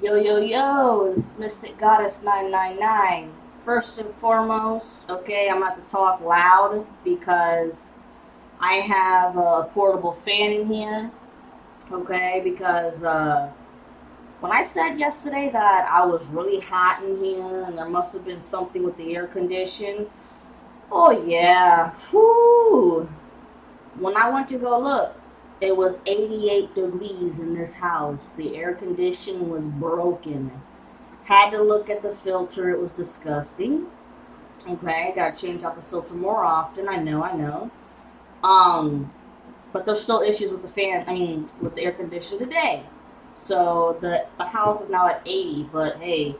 Yo, yo, yo, it's Mystic Goddess 999. First and foremost, okay, I'm about to talk loud because I have a portable fan in here, okay, because when I said yesterday that I was really hot in here and there must have been something with the air condition, oh yeah, whoo. When I went to go look, it was 88 degrees in this house. The air condition was broken. Had to look at the filter. It was disgusting. Okay, gotta change out the filter more often. I know. Um, but there's still issues with the fan. I mean, with the air conditioner today. So the house is now at 80. But hey,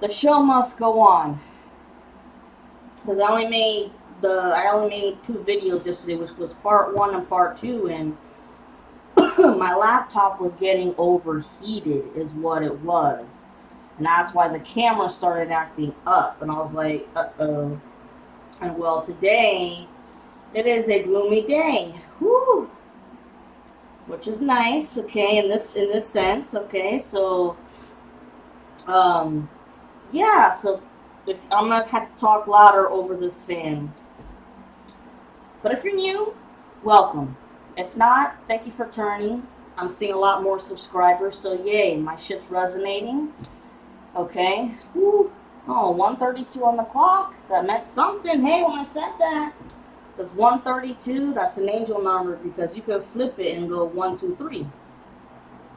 the show must go on. Because I only made two videos yesterday, which was part one and part two, and my laptop was getting overheated, is what it was. And that's why the camera started acting up. And I was like, uh-oh. And well, today, it is a gloomy day. Whew. Which is nice, okay, in this sense, okay. So, um, yeah, so if I'm gonna have to talk louder over this fan. But if you're new, welcome. If not, thank you for turning. I'm seeing a lot more subscribers, so yay, my shit's resonating. Okay. Whew. Oh, 132 on the clock. That meant something. Hey, when I said that. Because 132, that's an angel number because you can flip it and go 1, 2, 3.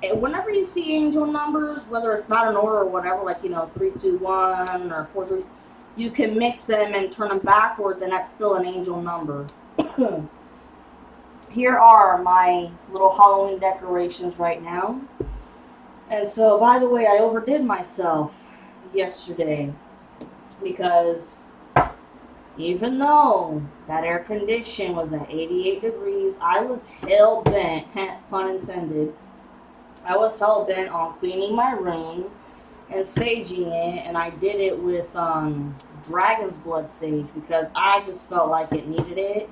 And whenever you see angel numbers, whether it's not in order or whatever, like, 3, 2, 1 or 4, 3, you can mix them and turn them backwards, and that's still an angel number. Here are my little Halloween decorations right now. And so, by the way, I overdid myself yesterday because even though that air condition was at 88 degrees, I was hell bent, pun intended, I was hell bent on cleaning my room and saging it, and I did it with dragon's blood sage because I just felt like it needed it,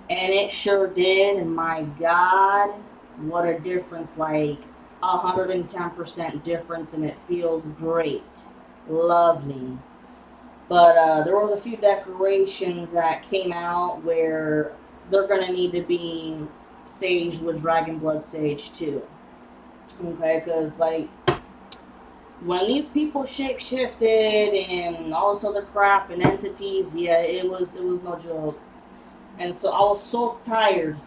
and it sure did. And my God, what a difference! Like 110% difference, and it feels great, lovely. But there was a few decorations that came out where they're gonna need to be saged with dragon blood sage too. Okay, because like when these people shape shifted and all this other crap and entities, yeah, it was no joke. And so I was so tired.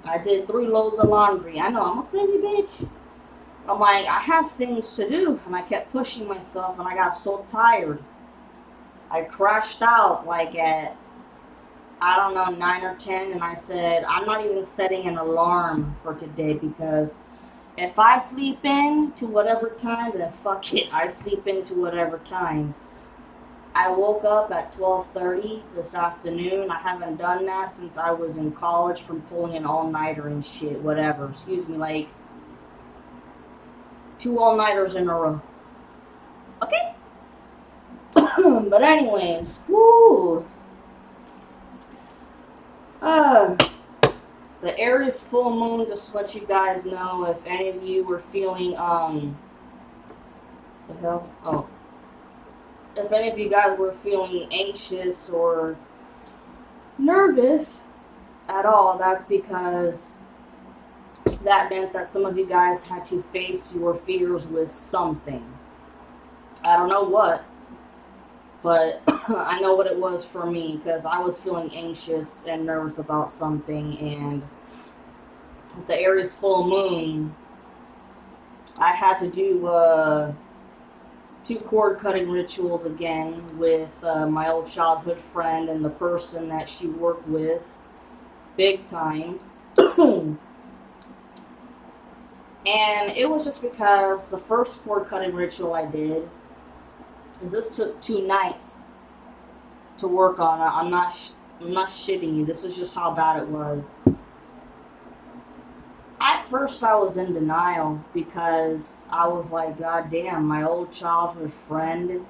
I did 3 loads of laundry. I know I'm a crazy bitch. I'm like, I have things to do, and I kept pushing myself, and I got so tired. I crashed out like at, I don't know, 9 or 10, and I said, I'm not even setting an alarm for today because if I sleep in to whatever time, then fuck it, I sleep in to whatever time. I woke up at 12:30 this afternoon. I haven't done that since I was in college from pulling an all-nighter and shit, whatever. Excuse me, like 2 all-nighters in a row. Okay? But anyways, whoo. Uh, the Aries full moon, just to let you guys know, if any of you were feeling, the hell? Oh. If any of you guys were feeling anxious or nervous at all, that's because that meant that some of you guys had to face your fears with something. I don't know what, but I know what it was for me because I was feeling anxious and nervous about something, and with the Aries full moon, I had to do 2 cord cutting rituals again with my old childhood friend and the person that she worked with, big time. And it was just because the first cord cutting ritual I did is this took 2 nights to work on. I'm not shitting you. This is just how bad it was. At first, I was in denial because I was like, God damn, my old childhood friend.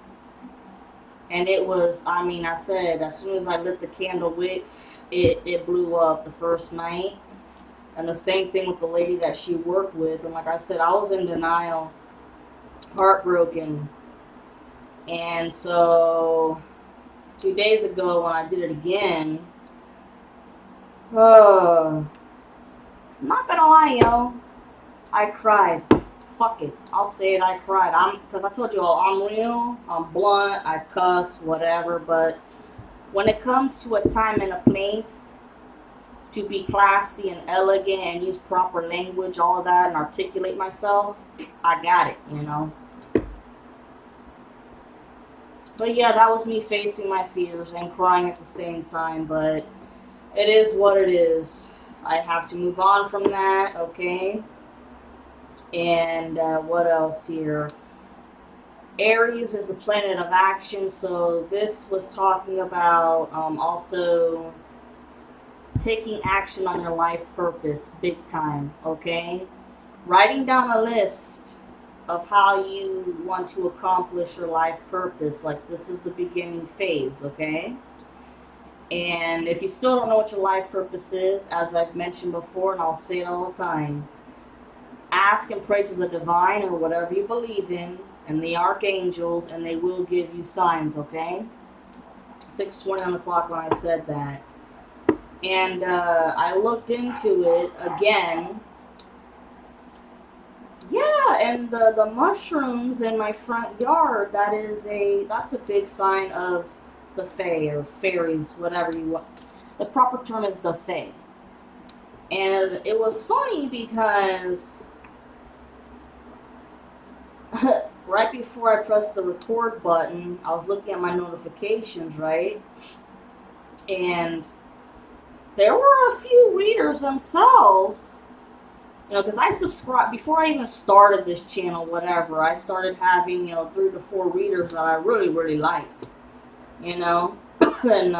And it was, I mean, I said, as soon as I lit the candle wick, it blew up the first night. And the same thing with the lady that she worked with. And like I said, I was in denial. heartbroken. And so 2 days ago when I did it again, I'm not gonna lie, yo, I cried. Fuck it, I'll say it. I cried. Because I told you all, I'm real. I'm blunt. I cuss, whatever. But when it comes to a time and a place to be classy and elegant and use proper language, all of that, and articulate myself, I got it. You know. But yeah, that was me facing my fears and crying at the same time. But it is what it is. I have to move on from that. Okay. And what else here? Aries is a planet of action, so this was talking about also taking action on your life purpose, big time, okay? Writing down a list of how you want to accomplish your life purpose, like this is the beginning phase, okay? And if you still don't know what your life purpose is, as I've mentioned before, and I'll say it all the time, ask and pray to the divine or whatever you believe in, and the archangels, and they will give you signs, okay? 6:20 on the clock when I said that. And I looked into it again. Yeah, and the mushrooms in my front yard, that's a big sign of the fae or fairies, whatever you want. The proper term is the fae. And it was funny because right before I pressed the record button, I was looking at my notifications, right? And there were a few readers themselves, you know, because I subscribed, before I even started this channel, whatever, I started having, 3 to 4 readers that I really, really liked, you know? And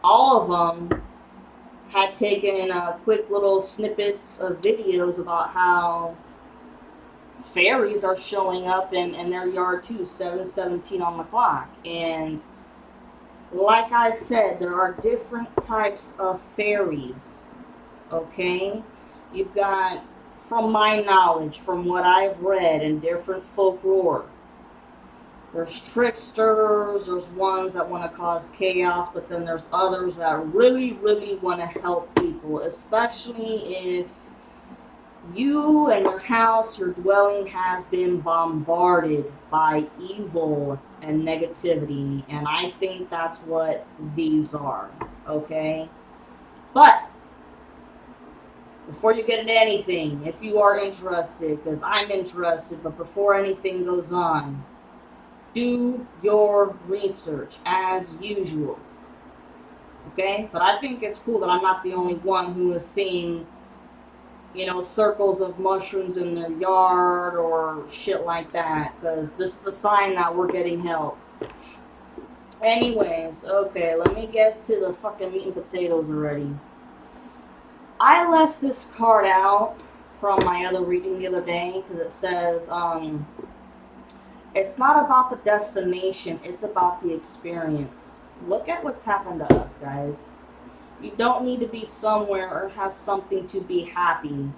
all of them had taken quick little snippets of videos about how fairies are showing up in their yard too, 7:17 on the clock. And like I said, there are different types of fairies, okay? You've got, from my knowledge, from what I've read in different folklore, there's tricksters, there's ones that want to cause chaos, but then there's others that really, really want to help people, especially if you and your house, your dwelling has been bombarded by evil and negativity, and I think that's what these are, okay? But before you get into anything, if you are interested, because I'm interested, but before anything goes on, do your research as usual, okay? But I think it's cool that I'm not the only one who is seeing circles of mushrooms in their yard or shit like that, because this is a sign that we're getting help. Anyways, okay, let me get to the fucking meat and potatoes already. I left this card out from my other reading the other day because it says, it's not about the destination, it's about the experience. Look at what's happened to us, guys. You don't need to be somewhere or have something to be happy.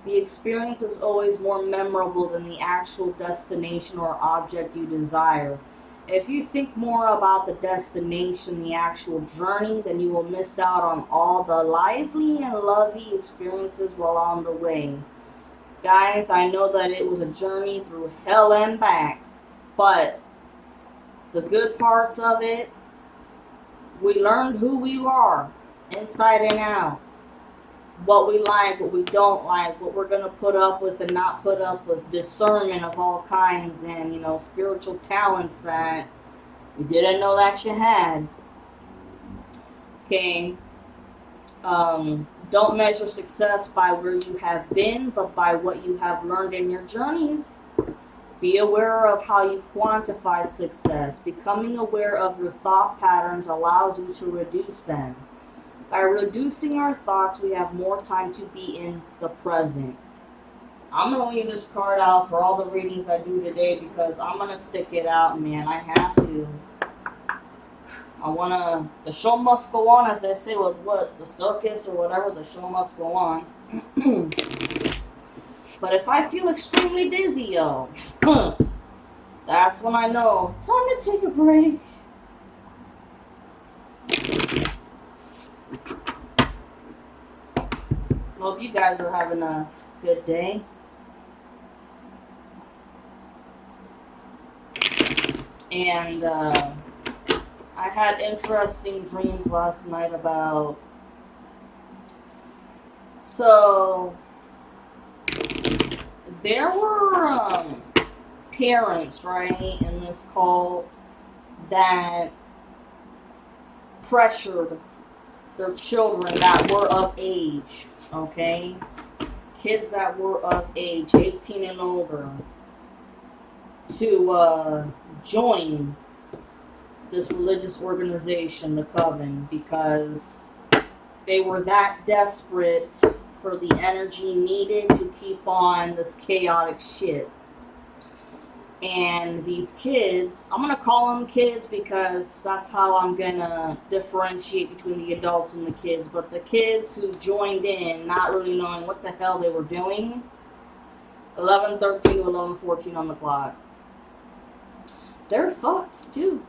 The experience is always more memorable than the actual destination or object you desire. If you think more about the destination, the actual journey, then you will miss out on all the lively and lovely experiences while on the way. Guys, I know that it was a journey through hell and back, but the good parts of it, we learned who we are. Inside and out, what we like, what we don't like, what we're gonna put up with and not put up with, discernment of all kinds, and spiritual talents that you didn't know that you had. Okay, don't measure success by where you have been, but by what you have learned in your journeys. Be aware of how you quantify success. Becoming aware of your thought patterns allows you to reduce them. By reducing our thoughts, we have more time to be in the present. I'm going to leave this card out for all the readings I do today because I'm going to stick it out, man. I have to. The show must go on, as they say with the circus or whatever, the show must go on. But if I feel extremely dizzy, yo, that's when I know time to take a break. Hope you guys are having a good day. And I had interesting dreams last night about. So there were parents, right, in this cult that pressured their children that were of age, okay? Kids that were of age, 18 and older, to join this religious organization, the coven, because they were that desperate for the energy needed to keep on this chaotic shit. And these kids, I'm gonna call them kids because that's how I'm gonna differentiate between the adults and the kids, but the kids who joined in not really knowing what the hell they were doing, 11:13 to 11:14 on the clock, they're fucked too.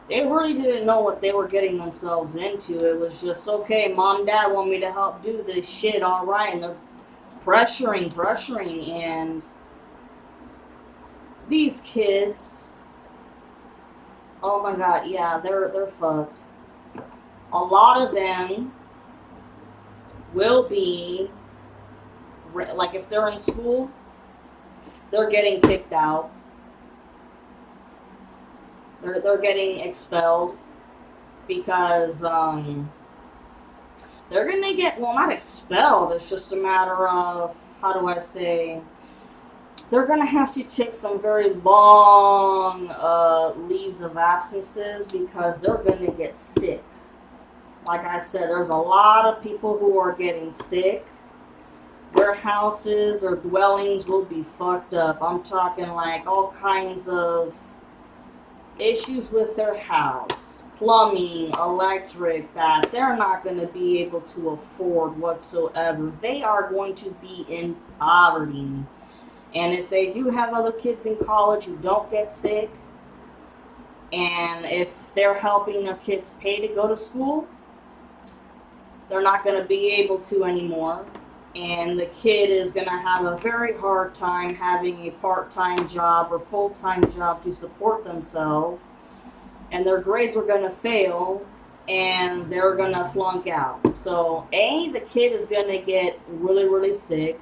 They really didn't know what they were getting themselves into. It was just, okay, mom and dad want me to help do this shit, alright, and they're pressuring, and these kids, oh my god, yeah, they're fucked. A lot of them will be, like, if they're in school, they're getting kicked out. They're getting expelled because they're gonna get, well, not expelled, it's just a matter of, how do I say, they're gonna have to take some very long leaves of absences because they're gonna get sick. Like I said, there's a lot of people who are getting sick. Their houses or dwellings will be fucked up. I'm talking like all kinds of issues with their house, plumbing, electric, that they're not going to be able to afford whatsoever. They are going to be in poverty. And if they do have other kids in college who don't get sick, and if they're helping their kids pay to go to school, they're not going to be able to anymore. And the kid is going to have a very hard time having a part-time job or full-time job to support themselves. And their grades are going to fail, and they're going to flunk out. So, A, the kid is going to get really, really sick,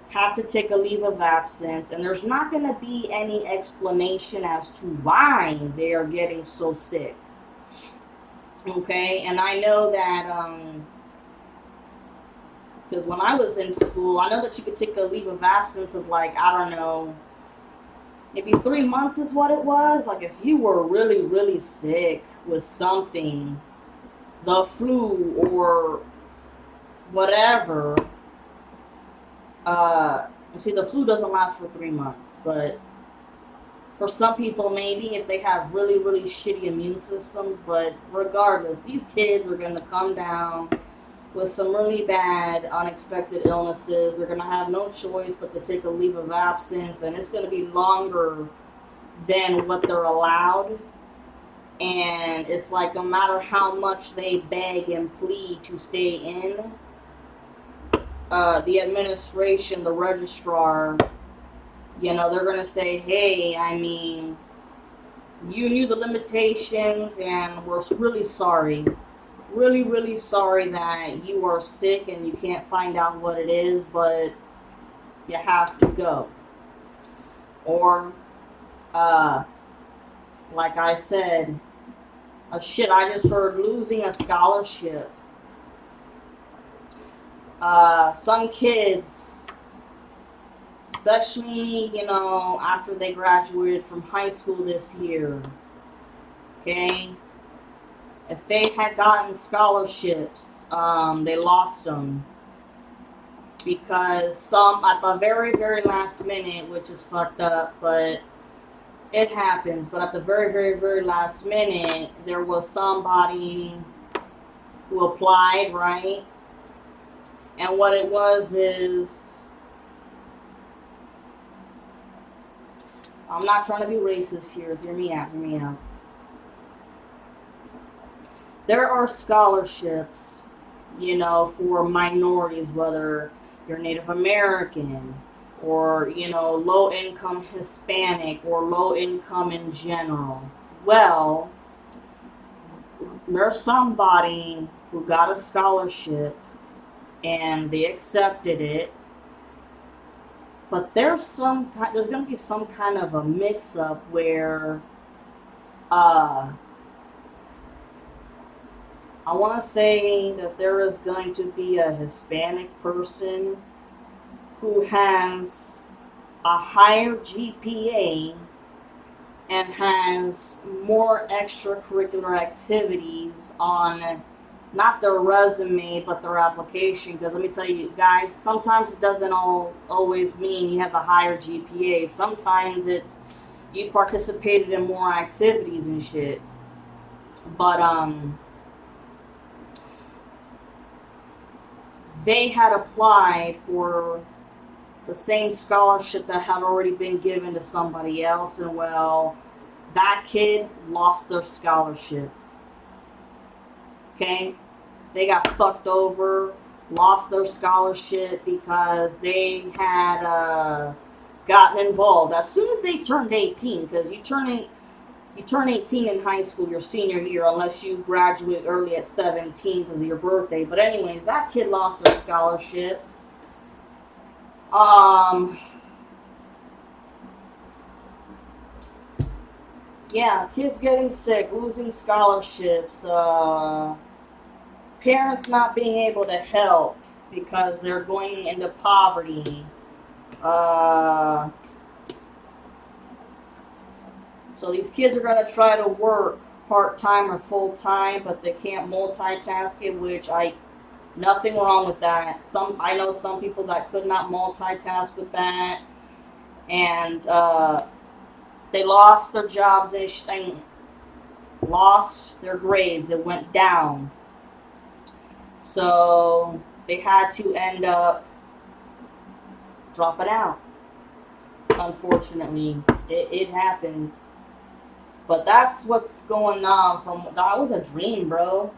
have to take a leave of absence, and there's not going to be any explanation as to why they are getting so sick. Okay, and I know that, because when I was in school, I know that you could take a leave of absence of, like, I don't know, maybe 3 months is what it was. Like, if you were really, really sick with something, the flu or whatever, see, the flu doesn't last for 3 months, but for some people, maybe if they have really, really shitty immune systems. But regardless, these kids are going to come down with some really bad, unexpected illnesses. They're going to have no choice but to take a leave of absence, and it's going to be longer than what they're allowed. And it's like, no matter how much they beg and plead to stay in, the administration, the registrar, you know, they're going to say, hey, I mean, you knew the limitations, and we're really sorry. Really, really sorry that you are sick and you can't find out what it is, but you have to go. Or, like I said, shit, I just heard losing a scholarship. Some kids, especially, you know, after they graduated from high school this year, okay, if they had gotten scholarships, they lost them because some, at the very, very last minute, which is fucked up, but it happens, but at the very, very, very last minute, there was somebody who applied, right? And what it was is I'm not trying to be racist here. Hear me out. Hear me out. There are scholarships, you know, for minorities, whether you're Native American or, you know, low income Hispanic or low income in general. Well, there's somebody who got a scholarship and they accepted it, but there's going to be some kind of a mix up where uh I want to say that there is going to be a Hispanic person who has a higher GPA and has more extracurricular activities on not their resume but their application. Because let me tell you guys, sometimes it doesn't always mean you have a higher GPA. Sometimes it's you participated in more activities and shit. But they had applied for the same scholarship that had already been given to somebody else, and well, that kid lost their scholarship. Okay? They got fucked over, lost their scholarship because they had gotten involved as soon as they turned 18, because you turn 18 in high school your senior year unless you graduate early at 17 because of your birthday. But anyways, that kid lost their scholarship. Yeah, kids getting sick, losing scholarships, parents not being able to help because they're going into poverty. So these kids are going to try to work part-time or full-time, but they can't multitask it, which nothing wrong with that. I know some people that could not multitask with that, and they lost their jobs and lost their grades. It went down. So they had to end up dropping out. Unfortunately, it happens. But that's what's going on. That was a dream, bro.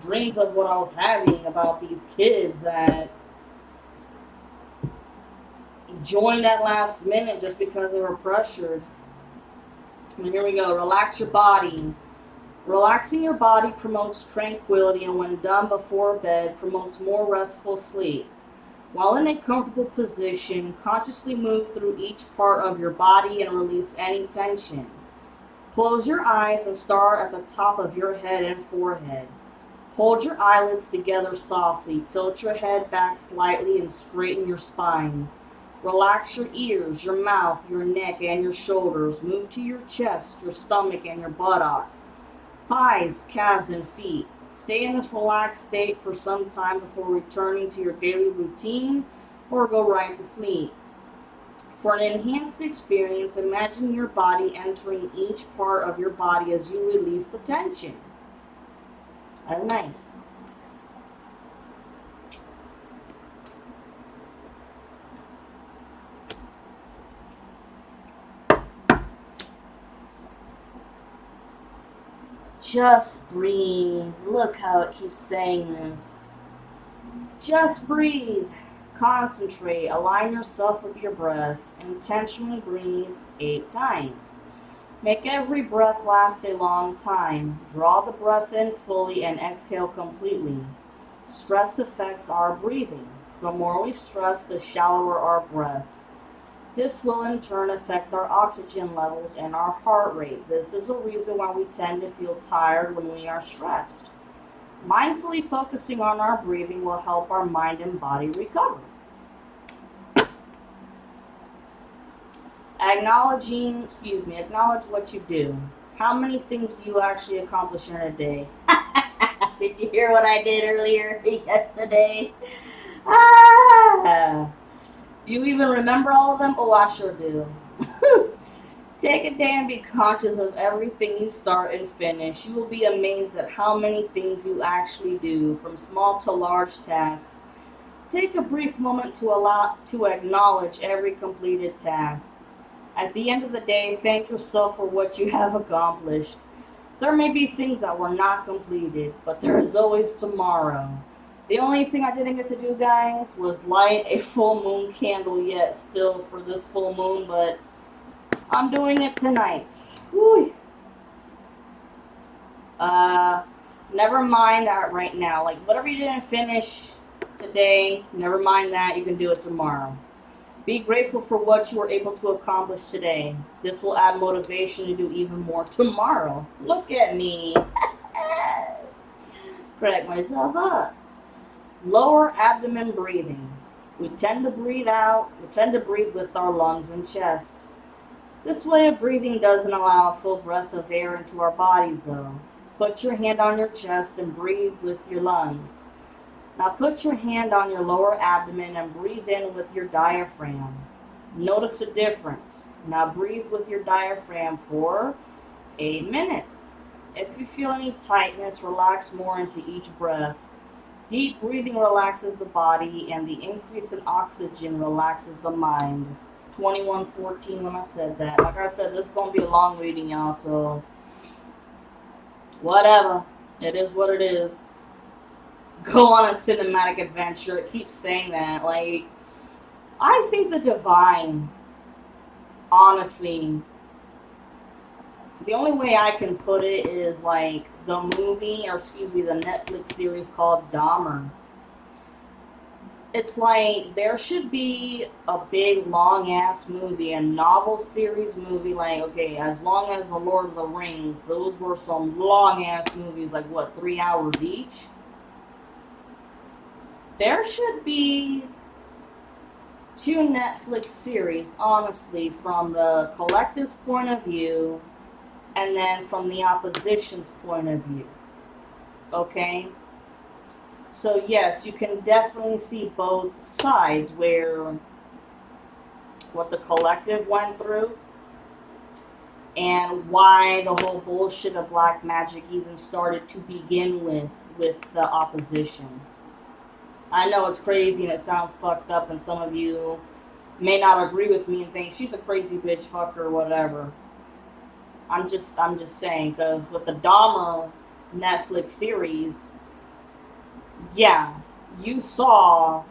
Dreams of what I was having about these kids that joined at last minute just because they were pressured. And here we go. Relax your body. Relaxing your body promotes tranquility, and when done before bed, promotes more restful sleep. While in a comfortable position, consciously move through each part of your body and release any tension. Close your eyes and start at the top of your head and forehead. Hold your eyelids together softly. Tilt your head back slightly and straighten your spine. Relax your ears, your mouth, your neck, and your shoulders. Move to your chest, your stomach, and your buttocks, thighs, calves, and feet. Stay in this relaxed state for some time before returning to your daily routine or go right to sleep. For an enhanced experience, imagine your body entering each part of your body as you release the tension. That's nice. Just breathe. Look how it keeps saying this. Just breathe. Concentrate. Align yourself with your breath. Intentionally breathe 8 times. Make every breath last a long time. Draw the breath in fully and exhale completely. Stress affects our breathing. The more we stress, the shallower our breaths. This will in turn affect our oxygen levels and our heart rate. This is a reason why we tend to feel tired when we are stressed. Mindfully focusing on our breathing will help our mind and body recover. Acknowledge what you do. How many things do you actually accomplish in a day? Did you hear what I did earlier yesterday? Do you even remember all of them? Oh, I sure do. Take a day and be conscious of everything you start and finish. You will be amazed at how many things you actually do, from small to large tasks. Take a brief moment to acknowledge every completed task. At the end of the day, thank yourself for what you have accomplished. There may be things that were not completed, but there is always tomorrow. The only thing I didn't get to do, guys, was light a full moon candle yet still for this full moon, but I'm doing it tonight. Whew. Uh, Never mind that right now. Like, whatever you didn't finish today, never mind that. You can do it tomorrow. Be grateful for what you were able to accomplish today. This will add motivation to do even more tomorrow. Look at me. Crack myself up. Lower abdomen breathing. We tend to breathe out. We tend to breathe with our lungs and chest. This way of breathing doesn't allow a full breath of air into our bodies, though. Put your hand on your chest and breathe with your lungs. Now put your hand on your lower abdomen and breathe in with your diaphragm. Notice the difference. Now breathe with your diaphragm for 8 minutes. If you feel any tightness, relax more into each breath. Deep breathing relaxes the body, and the increase in oxygen relaxes the mind. 21:14 when I said that. Like I said, this is going to be a long reading, y'all, so whatever. It is what it is. Go on a cinematic adventure. It keeps saying that. Like, I think the divine, honestly, the only way I can put it is like the movie, or excuse me, the Netflix series called Dahmer. It's like there should be a big long ass movie, a novel series movie, like, okay, as long as the Lord of the Rings, those were some long ass movies, like what, 3 hours each? There should be 2 Netflix series, honestly, from the collective's point of view and then from the opposition's point of view. Okay? So, yes, you can definitely see both sides where what the collective went through and why the whole bullshit of black magic even started to begin with the opposition. I know it's crazy and it sounds fucked up, and some of you may not agree with me and think she's a crazy bitch, fucker, or whatever. I'm just saying, because with the Dahmer Netflix series, yeah, you saw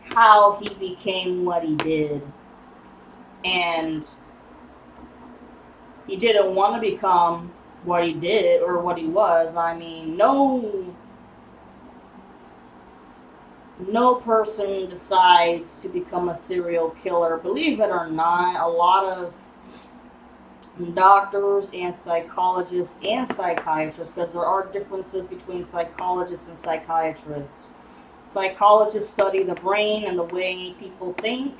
how he became what he did, and he didn't want to become what he did or what he was. I mean, no person decides to become a serial killer. Believe it or not, a lot of doctors and psychologists and psychiatrists, because there are differences between psychologists and psychiatrists. Psychologists study the brain and the way people think.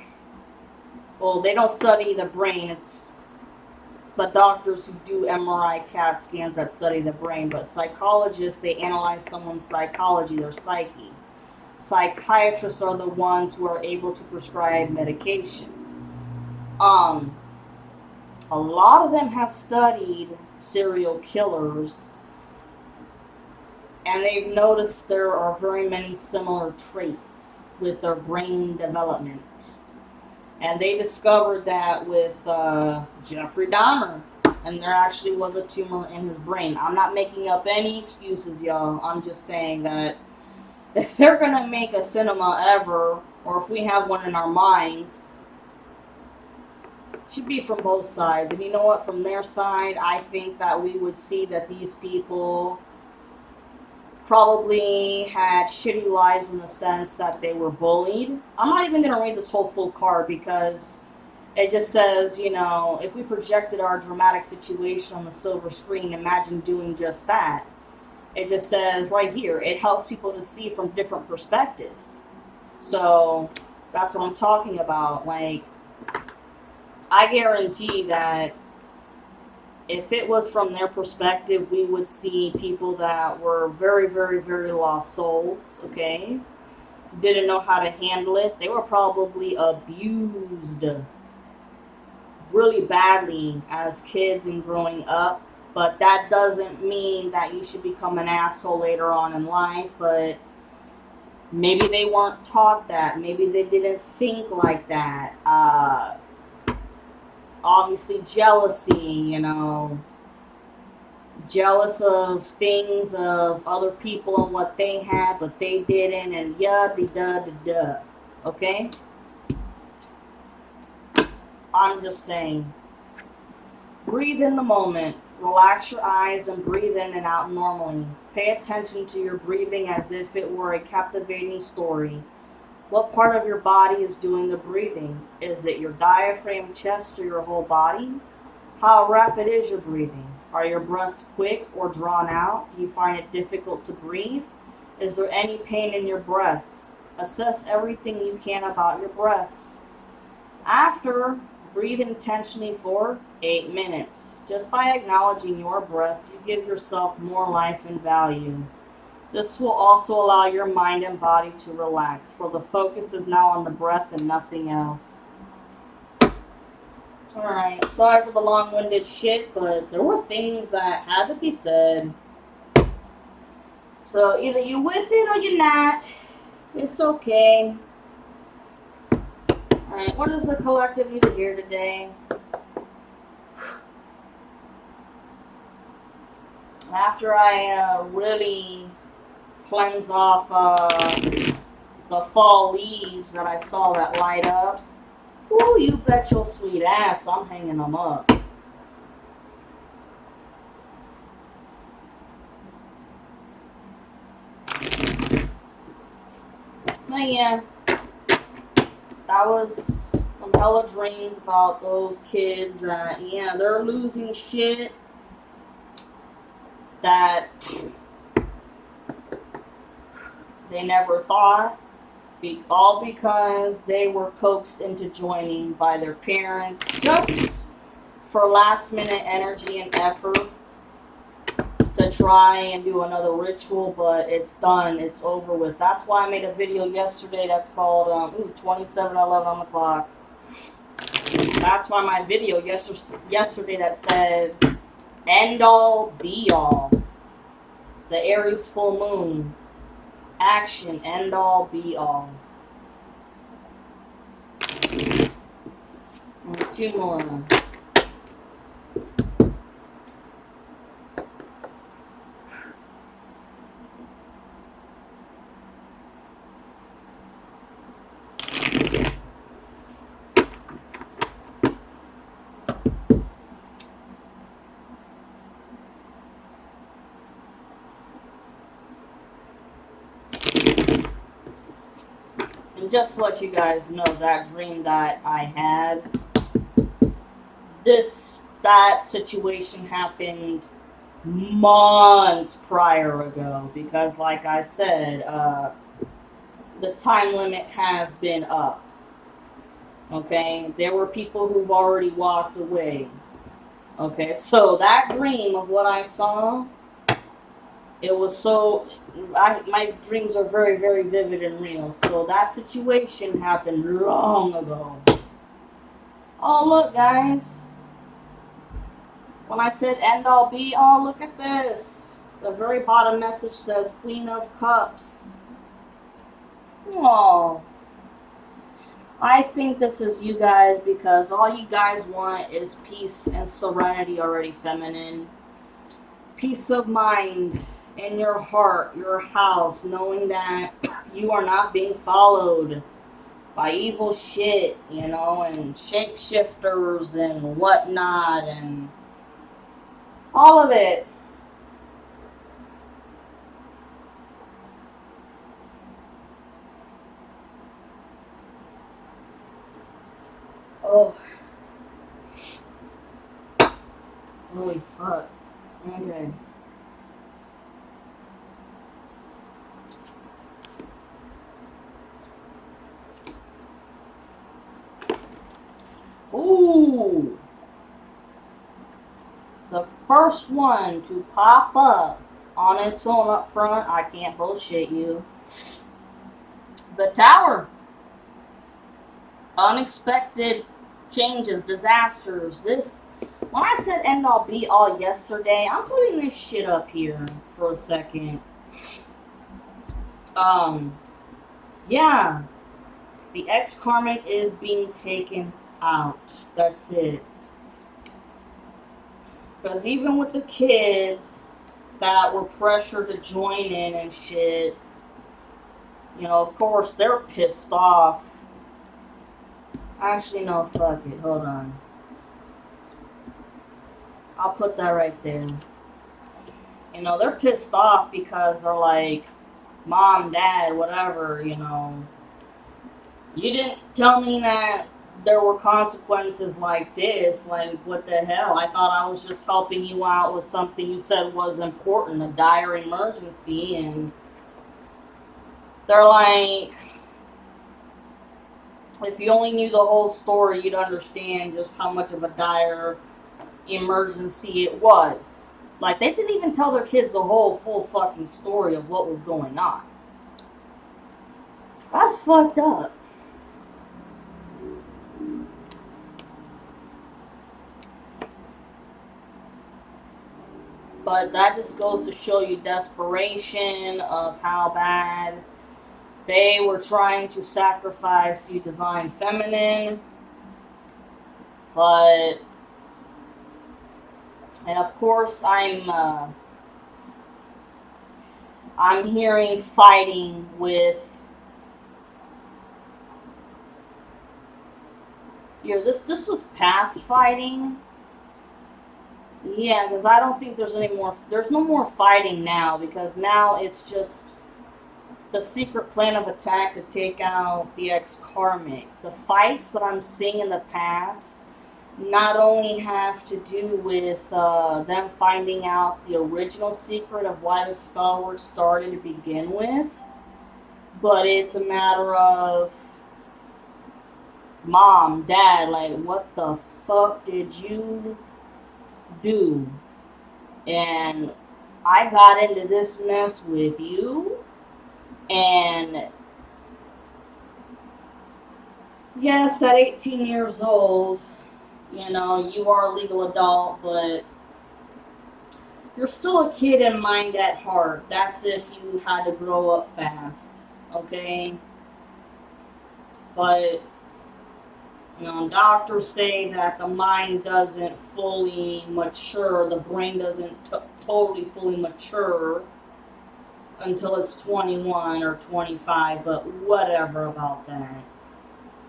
Well, they don't study the brain, it's but doctors who do MRI CAT scans that study the brain. But psychologists, they analyze someone's psychology, their psyche. Psychiatrists are the ones who are able to prescribe medications. A lot of them have studied serial killers, and they've noticed there are very many similar traits with their brain development. And they discovered that with Jeffrey Dahmer, and there actually was a tumor in his brain. I'm not making up any excuses, y'all. I'm just saying that if they're gonna make a cinema ever, or if we have one in our minds, it should be from both sides. And you know what? From their side, I think that we would see that these people probably had shitty lives in the sense that they were bullied. I'm not even gonna read this whole full card because it just says, you know, if we projected our dramatic situation on the silver screen, imagine doing just that. It just says right here, it helps people to see from different perspectives. So that's what I'm talking about. Like, I guarantee that if it was from their perspective, we would see people that were very, very, very lost souls, okay? Didn't know how to handle it. They were probably abused really badly as kids and growing up. But that doesn't mean that you should become an asshole later on in life. But maybe they weren't taught that. Maybe they didn't think like that. obviously jealousy, you know, jealous of things of other people and what they had, but they didn't, and yada da da da. Okay? I'm just saying. Breathe in the moment. Relax your eyes and breathe in and out normally. Pay attention to your breathing as if it were a captivating story. What part of your body is doing the breathing? Is it your diaphragm, chest, or your whole body? How rapid is your breathing? Are your breaths quick or drawn out? Do you find it difficult to breathe? Is there any pain in your breaths? Assess everything you can about your breaths. After, breathe intentionally for 8 minutes. Just by acknowledging your breaths, you give yourself more life and value. This will also allow your mind and body to relax, for the focus is now on the breath and nothing else. Alright, sorry for the long-winded shit, but there were things that had to be said. So either you with it or you're not. It's okay. Alright, what does the collective need to hear today? After I really cleanse off the fall leaves that I saw that light up, ooh, you bet your sweet ass I'm hanging them up. But yeah, that was some hella dreams about those kids that, yeah, they're losing shit that they never thought, all because they were coaxed into joining by their parents just for last minute energy and effort to try and do another ritual, but it's done, it's over with. That's why I made a video yesterday that's called 27:11 on the clock. That's why my video yesterday that said end all be all, the Aries full moon, action, end all be all. And 2 more. And just to let you guys know, that dream that I had, that situation happened months prior ago, because like I said, the time limit has been up. Okay, there were people who've already walked away. Okay, so that dream of what I saw, it was so, my dreams are very, very vivid and real. So that situation happened long ago. Oh, look, guys. When I said end all be all, look at this. The very bottom message says Queen of Cups. Oh, I think this is you guys, because all you guys want is peace and serenity already, feminine. Peace of mind in your heart, your house, knowing that you are not being followed by evil shit, you know, and shapeshifters and whatnot, and all of it. Oh. Holy fuck. Okay. Ooh. The first one to pop up on its own up front, I can't bullshit you. The Tower. Unexpected changes, disasters. When I said end all be all yesterday, I'm putting this shit up here for a second. Yeah. The ex-karmic is being taken out. That's it. Because even with the kids that were pressured to join in and shit, you know, of course, they're pissed off. Actually, no, fuck it. Hold on. I'll put that right there. You know, they're pissed off because they're like, Mom, Dad, whatever, you know. You didn't tell me that there were consequences like this. Like, what the hell? I thought I was just helping you out with something you said was important, a dire emergency. And they're like, if you only knew the whole story, you'd understand just how much of a dire emergency it was. Like, they didn't even tell their kids the whole full fucking story of what was going on. That's fucked up. But that just goes to show you desperation of how bad they were trying to sacrifice you, divine feminine. But, and of course, I'm hearing fighting with. Yeah, this was past fighting. Yeah, because I don't think there's any more. There's no more fighting now because now it's just the secret plan of attack to take out the ex-karmic. The fights that I'm seeing in the past not only have to do with them finding out the original secret of why the spell work started to begin with, but it's a matter of Mom, Dad, like, what the fuck did you do? And I got into this mess with you, and yes, at 18 years old, you know, you are a legal adult, but you're still a kid in mind at heart. That's if you had to grow up fast, okay? But, you know, doctors say that the mind doesn't fully mature, the brain doesn't totally fully mature until it's 21 or 25, but whatever about that.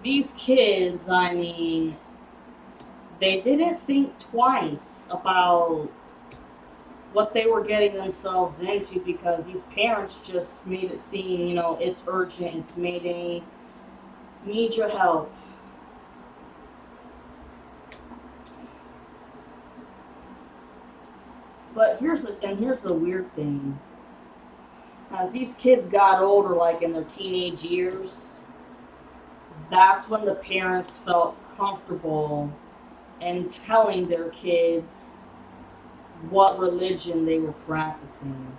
These kids, I mean, they didn't think twice about what they were getting themselves into because these parents just made it seem, you know, it's urgent, it's mayday, need your help. But here's the weird thing. As these kids got older, like in their teenage years, that's when the parents felt comfortable in telling their kids what religion they were practicing.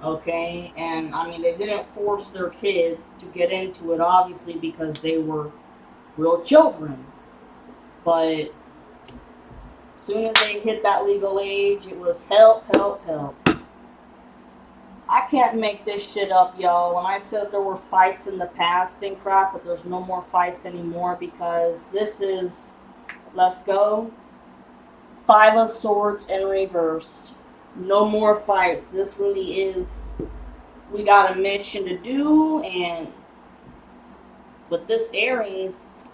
Okay? And I mean, they didn't force their kids to get into it, obviously, because they were real children. But as soon as they hit that legal age, it was help, help, help. I can't make this shit up, y'all. When I said there were fights in the past and crap, but there's no more fights anymore because this is, let's go, Five of Swords in reversed. No more fights. This really is, we got a mission to do, and with this Aries,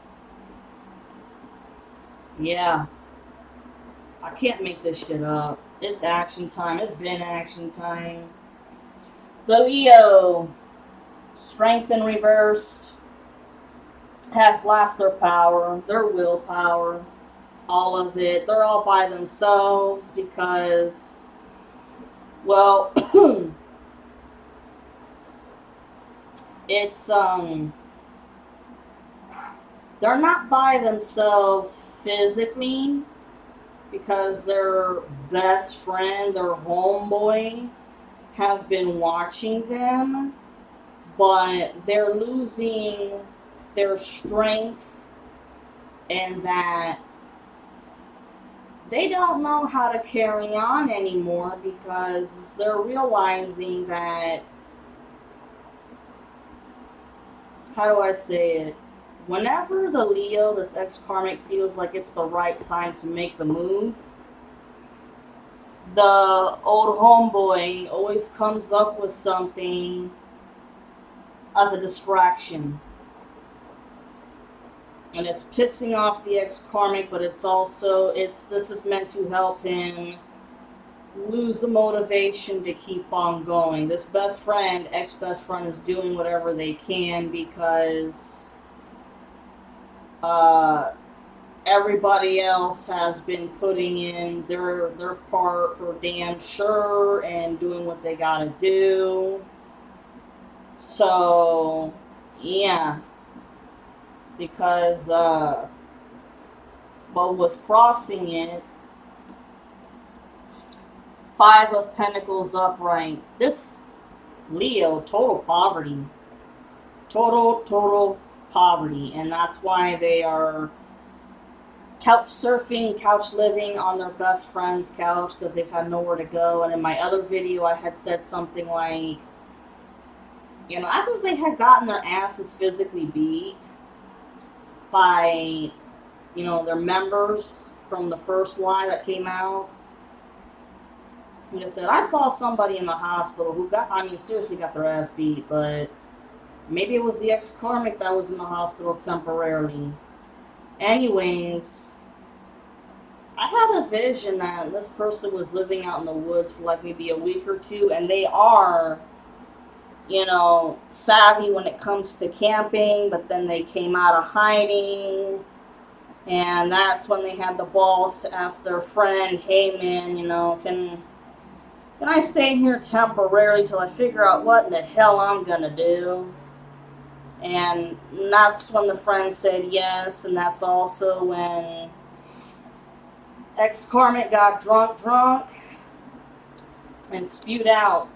yeah, I can't make this shit up. It's action time. It's been action time. The Leo, strength in reversed, has lost their power, their willpower, all of it. They're all by themselves because, well, it's, they're not by themselves physically because their best friend, their homeboy, has been watching them, but they're losing their strength and that they don't know how to carry on anymore because they're realizing that, how do I say it? Whenever the Leo, this ex-karmic, feels like it's the right time to make the move, the old homeboy always comes up with something as a distraction. And it's pissing off the ex-karmic, but it's also, this is meant to help him lose the motivation to keep on going. This best friend, ex-best friend, is doing whatever they can because everybody else has been putting in their part for damn sure and doing what they gotta do. So, yeah. Because, what was crossing it, Five of Pentacles upright. This Leo, total poverty. Total poverty. And that's why they are couch surfing, couch living on their best friend's couch because they've had nowhere to go. And in my other video, I had said something like, you know, after they had gotten their asses physically beat by, you know, their members from the first lie that came out, and it said, I saw somebody in the hospital who got, I mean, seriously got their ass beat, but maybe it was the ex-karmic that was in the hospital temporarily. Anyways, I had a vision that this person was living out in the woods for like maybe a week or two, and they are, you know, savvy when it comes to camping, but then they came out of hiding, and that's when they had the balls to ask their friend, hey man, you know, can I stay here temporarily till I figure out what in the hell I'm gonna do? And that's when the friend said yes, and that's also when ex-karmic got drunk and spewed out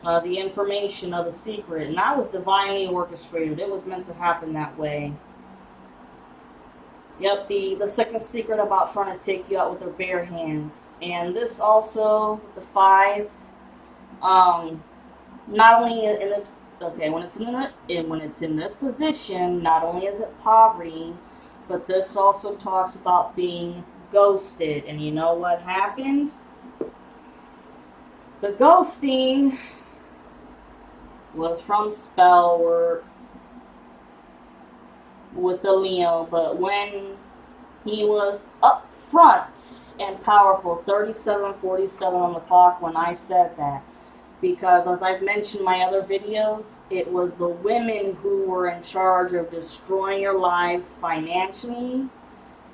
the information of the secret. And that was divinely orchestrated. It was meant to happen that way. Yep, the second secret about trying to take you out with their bare hands. And this also, the five, not only in the, okay, when it's in this position, not only is it poverty, but this also talks about being ghosted. And you know what happened? The ghosting was from spell work with the Leo, but when he was up front and powerful, 37:47 on the clock when I said that, because as I've mentioned in my other videos, it was the women who were in charge of destroying your lives financially,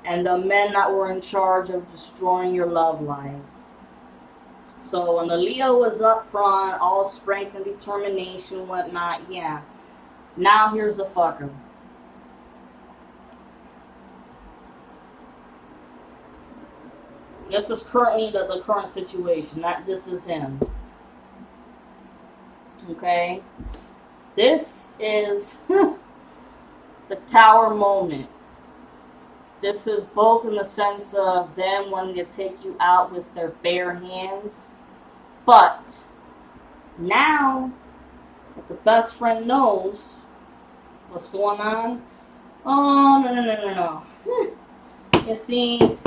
and the men that were in charge of destroying your love lives. So when the Leo was up front, all strength and determination and whatnot, yeah. Now here's the fucker. This is currently the current situation. This is him. Okay? This is the tower moment. This is both in the sense of them wanting to take you out with their bare hands, but now that the best friend knows what's going on, oh, no. You see,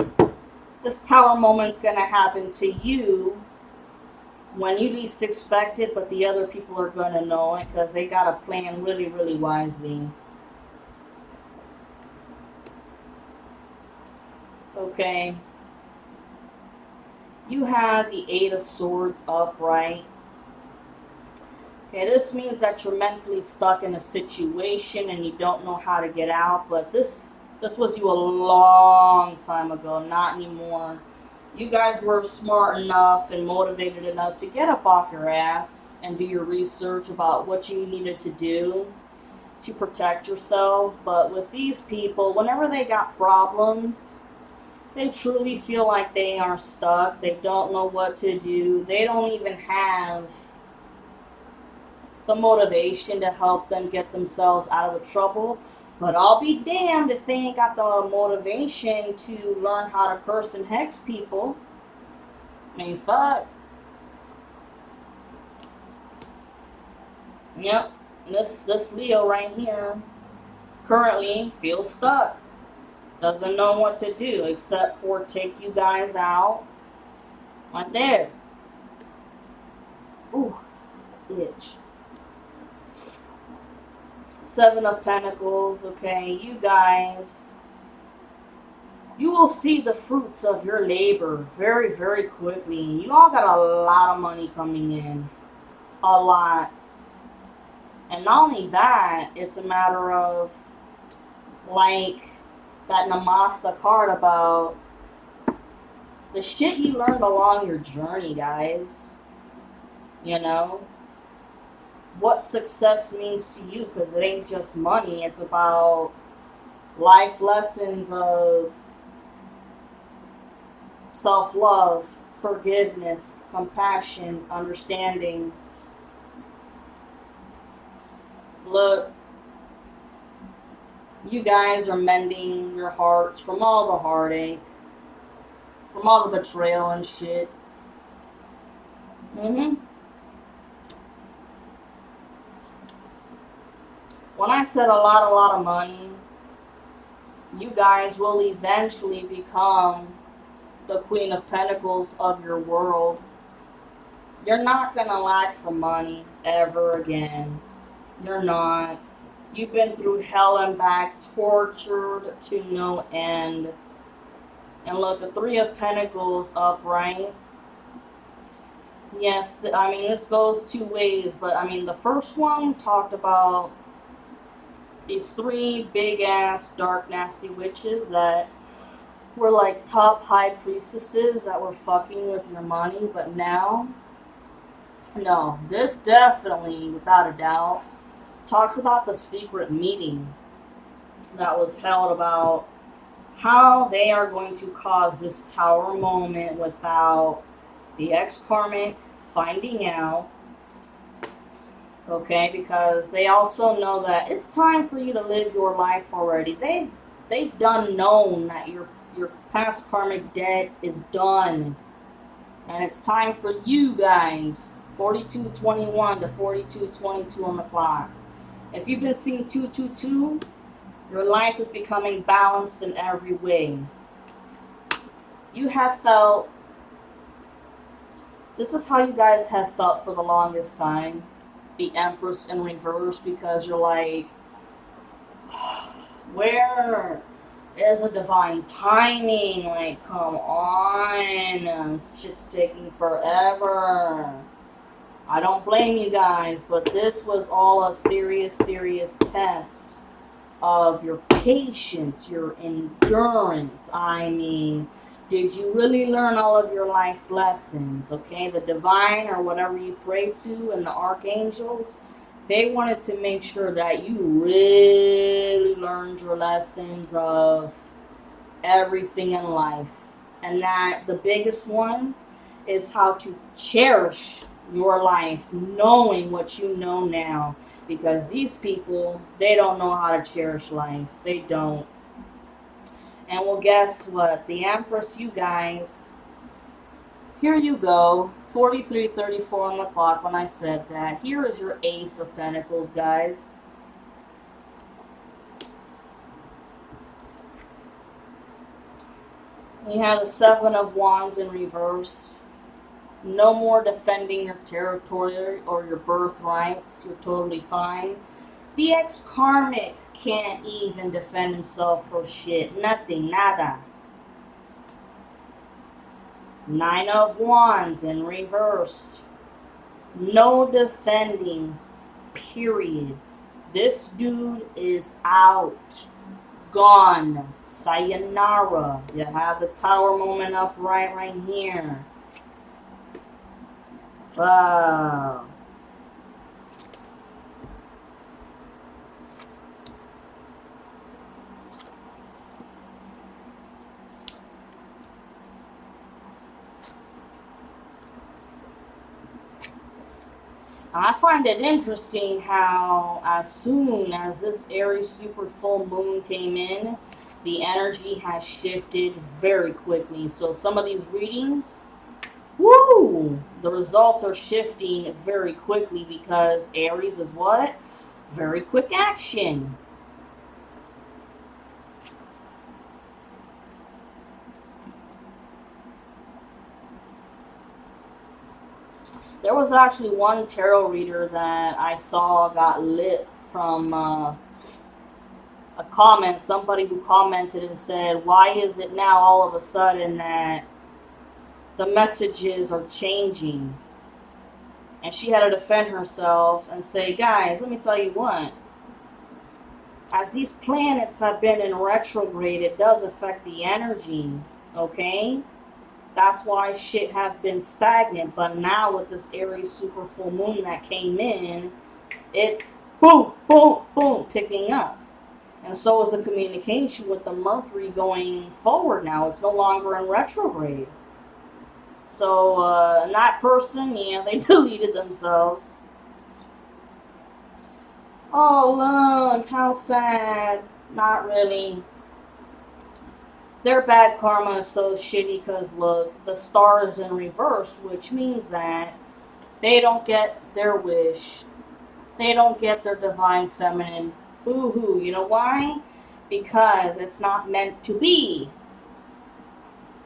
this tower moment's going to happen to you when you least expect it, but the other people are going to know it because they got to plan really, really wisely. Okay. You have the Eight of Swords upright. Okay, this means that you're mentally stuck in a situation and you don't know how to get out, but this was you a long time ago, not anymore. You guys were smart enough and motivated enough to get up off your ass and do your research about what you needed to do to protect yourselves. But with these people, whenever they got problems, they truly feel like they are stuck. They don't know what to do. They don't even have the motivation to help them get themselves out of the trouble. But I'll be damned if they ain't got the motivation to learn how to curse and hex people. I mean, fuck. Yep. This Leo right here currently feels stuck. Doesn't know what to do except for take you guys out Right there. Ooh, itch. Seven of Pentacles, okay, you guys, you will see the fruits of your labor very, very quickly. You all got a lot of money coming in. A lot. And not only that, it's a matter of, like, that Namasta card about the shit you learned along your journey, guys. You know? What success means to you, because it ain't just money. It's about life lessons of self-love, forgiveness, compassion, understanding. Look, you guys are mending your hearts from all the heartache, from all the betrayal and shit. When I said a lot of money, you guys will eventually become the Queen of Pentacles of your world. You're not gonna lack for money ever again. You're not. You've been through hell and back, tortured to no end. And look, the Three of Pentacles upright. Yes, I mean, this goes two ways, but I mean, the first one talked about these three big-ass, dark, nasty witches that were like top high priestesses that were fucking with your money, but now, no, this definitely, without a doubt, talks about the secret meeting that was held about how they are going to cause this tower moment without the ex-karmic finding out. Okay, because they also know that it's time for you to live your life already. They've done known that your past karmic debt is done. And it's time for you guys, 4221 to 4222 on the clock. If you've been seeing 222, your life is becoming balanced in every way. You have felt, this is how you guys have felt for the longest time. The Empress in reverse, because you're like, where is a divine timing? Like, come on. This shit's taking forever. I don't blame you guys, but this was all a serious test of your patience, your endurance. I mean, did you really learn all of your life lessons? Okay, the divine or whatever you pray to and the archangels, they wanted to make sure that you really learned your lessons of everything in life. And that the biggest one is how to cherish your life, knowing what you know now. Because these people, they don't know how to cherish life. They don't. And well, guess what? The Empress, you guys, here you go. 4334 on the clock when I said that. Here is your Ace of Pentacles, guys. You have the Seven of Wands in reverse. No more defending your territory or your birthrights. You're totally fine. The ex-karmic can't even defend himself for shit. Nothing. Nada. Nine of Wands in reversed. No defending. Period. This dude is out. Gone. Sayonara. You have the tower moment up right here. Wow. I find it interesting how as soon as this Aries super full moon came in, the energy has shifted very quickly. So some of these readings, woo, the results are shifting very quickly because Aries is what? Very quick action. There was actually one tarot reader that I saw got lit from a comment. Somebody who commented and said, "Why is it now all of a sudden that the messages are changing?" And she had to defend herself and say, "Guys, let me tell you what. As these planets have been in retrograde, it does affect the energy, okay? That's why shit has been stagnant. But now with this Aries super full moon that came in, it's boom, boom, boom, picking up. And so is the communication with the Mercury going forward now. It's no longer in retrograde. So, that person, yeah, they deleted themselves. Oh, look, how sad. Not really. Their bad karma is so shitty because, look, the star is in reverse, which means that they don't get their wish. They don't get their divine feminine. Boo-hoo. You know why? Because it's not meant to be.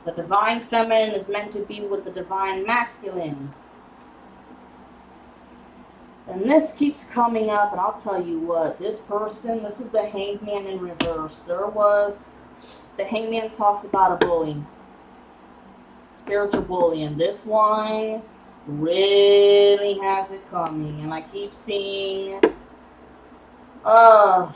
The divine feminine is meant to be with the divine masculine. And this keeps coming up, and I'll tell you what, this person, this is the hangman in reverse. The hangman talks about a bully. Spiritual bullying. This one really has it coming. And I keep seeing, a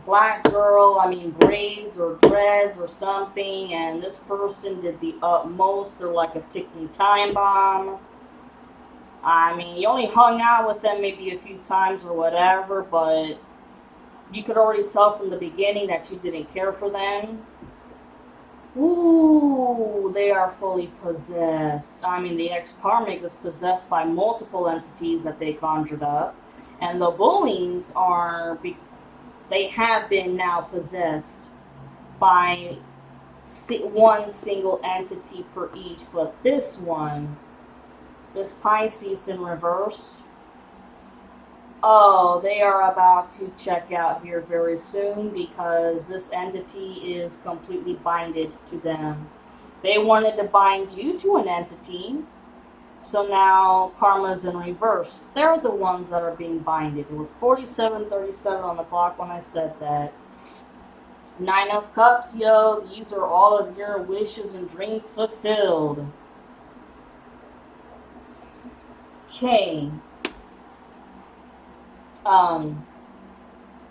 black girl, braids or dreads or something, and this person did the utmost. They're like a ticking time bomb. You only hung out with them maybe a few times or whatever, but you could already tell from the beginning that you didn't care for them. Ooh, they are fully possessed. The ex-karmic is possessed by multiple entities that they conjured up. And the bullies they have been now possessed by one single entity per each. But this one, this Pisces in reverse, oh, they are about to check out here very soon because this entity is completely binded to them. They wanted to bind you to an entity, so now karma's in reverse. They're the ones that are being binded. It was 47:37 on the clock when I said that. 9 of Cups, yo, these are all of your wishes and dreams fulfilled. Okay.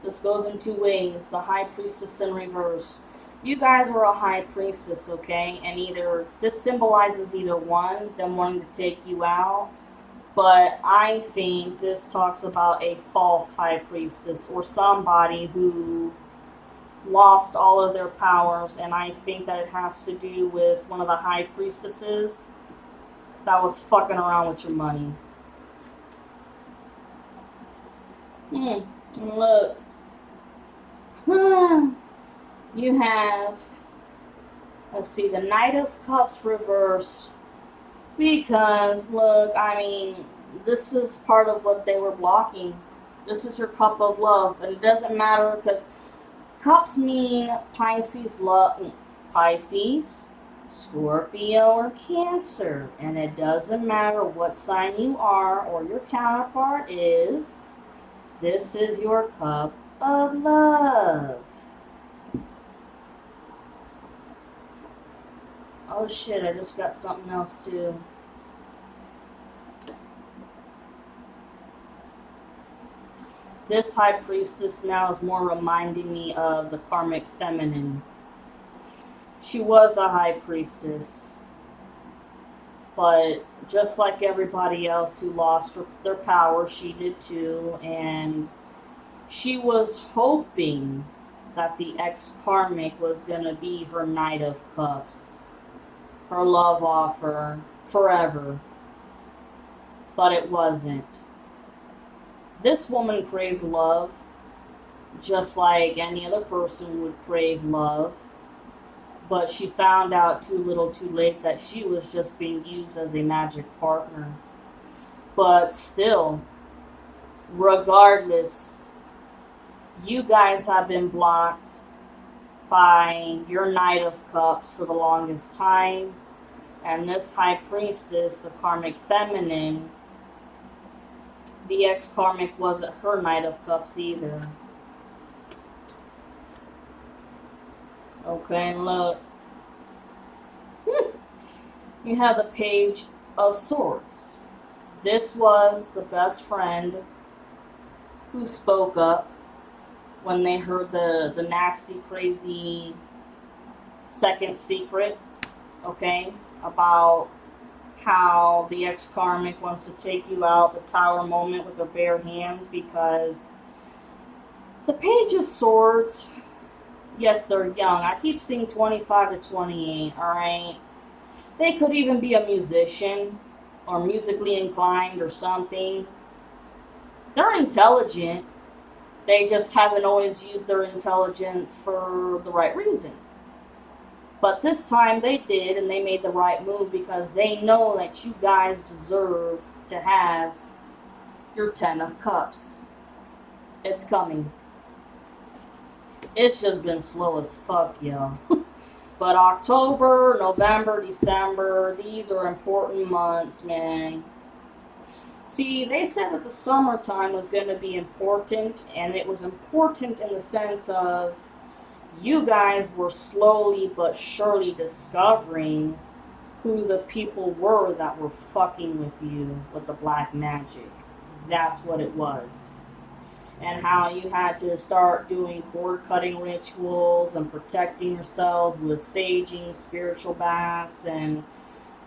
This goes in two ways. The High Priestess in reverse. You guys were a High Priestess, okay? And this symbolizes either one, them wanting to take you out. But I think this talks about a false High Priestess or somebody who lost all of their powers. And I think that it has to do with one of the High Priestesses that was fucking around with your money. Look. You have, let's see, the Knight of Cups reversed. Because, look, this is part of what they were blocking. This is your cup of love. And it doesn't matter because cups mean Pisces, Scorpio, or Cancer. And it doesn't matter what sign you are or your counterpart is. This is your cup of love. Oh shit, I just got something else too. This High Priestess now is more reminding me of the karmic feminine. She was a High Priestess. But just like everybody else who lost their power, she did too. And she was hoping that the ex-karmic was going to be her Knight of Cups. Her love offer forever. But it wasn't. This woman craved love just like any other person would crave love. But she found out too little too late that she was just being used as a magic partner. But still, regardless, you guys have been blocked by your Knight of Cups for the longest time. And this high priestess, the karmic feminine, the ex-karmic wasn't her Knight of Cups either. Okay, and look. You have the Page of Swords. This was the best friend who spoke up when they heard the nasty, crazy second secret, okay, about how the ex-karmic wants to take you out, the Tower moment with their bare hands, because the Page of Swords, yes, they're young. I keep seeing 25 to 28, alright? They could even be a musician or musically inclined or something. They're intelligent. They just haven't always used their intelligence for the right reasons. But this time they did, and they made the right move because they know that you guys deserve to have your 10 of Cups. It's coming. It's just been slow as fuck, y'all. But October, November, December, these are important months, man. See, they said that the summertime was going to be important, and it was important in the sense of you guys were slowly but surely discovering who the people were that were fucking with you with the black magic. That's what it was. And how you had to start doing cord cutting rituals and protecting yourselves with saging, spiritual baths, and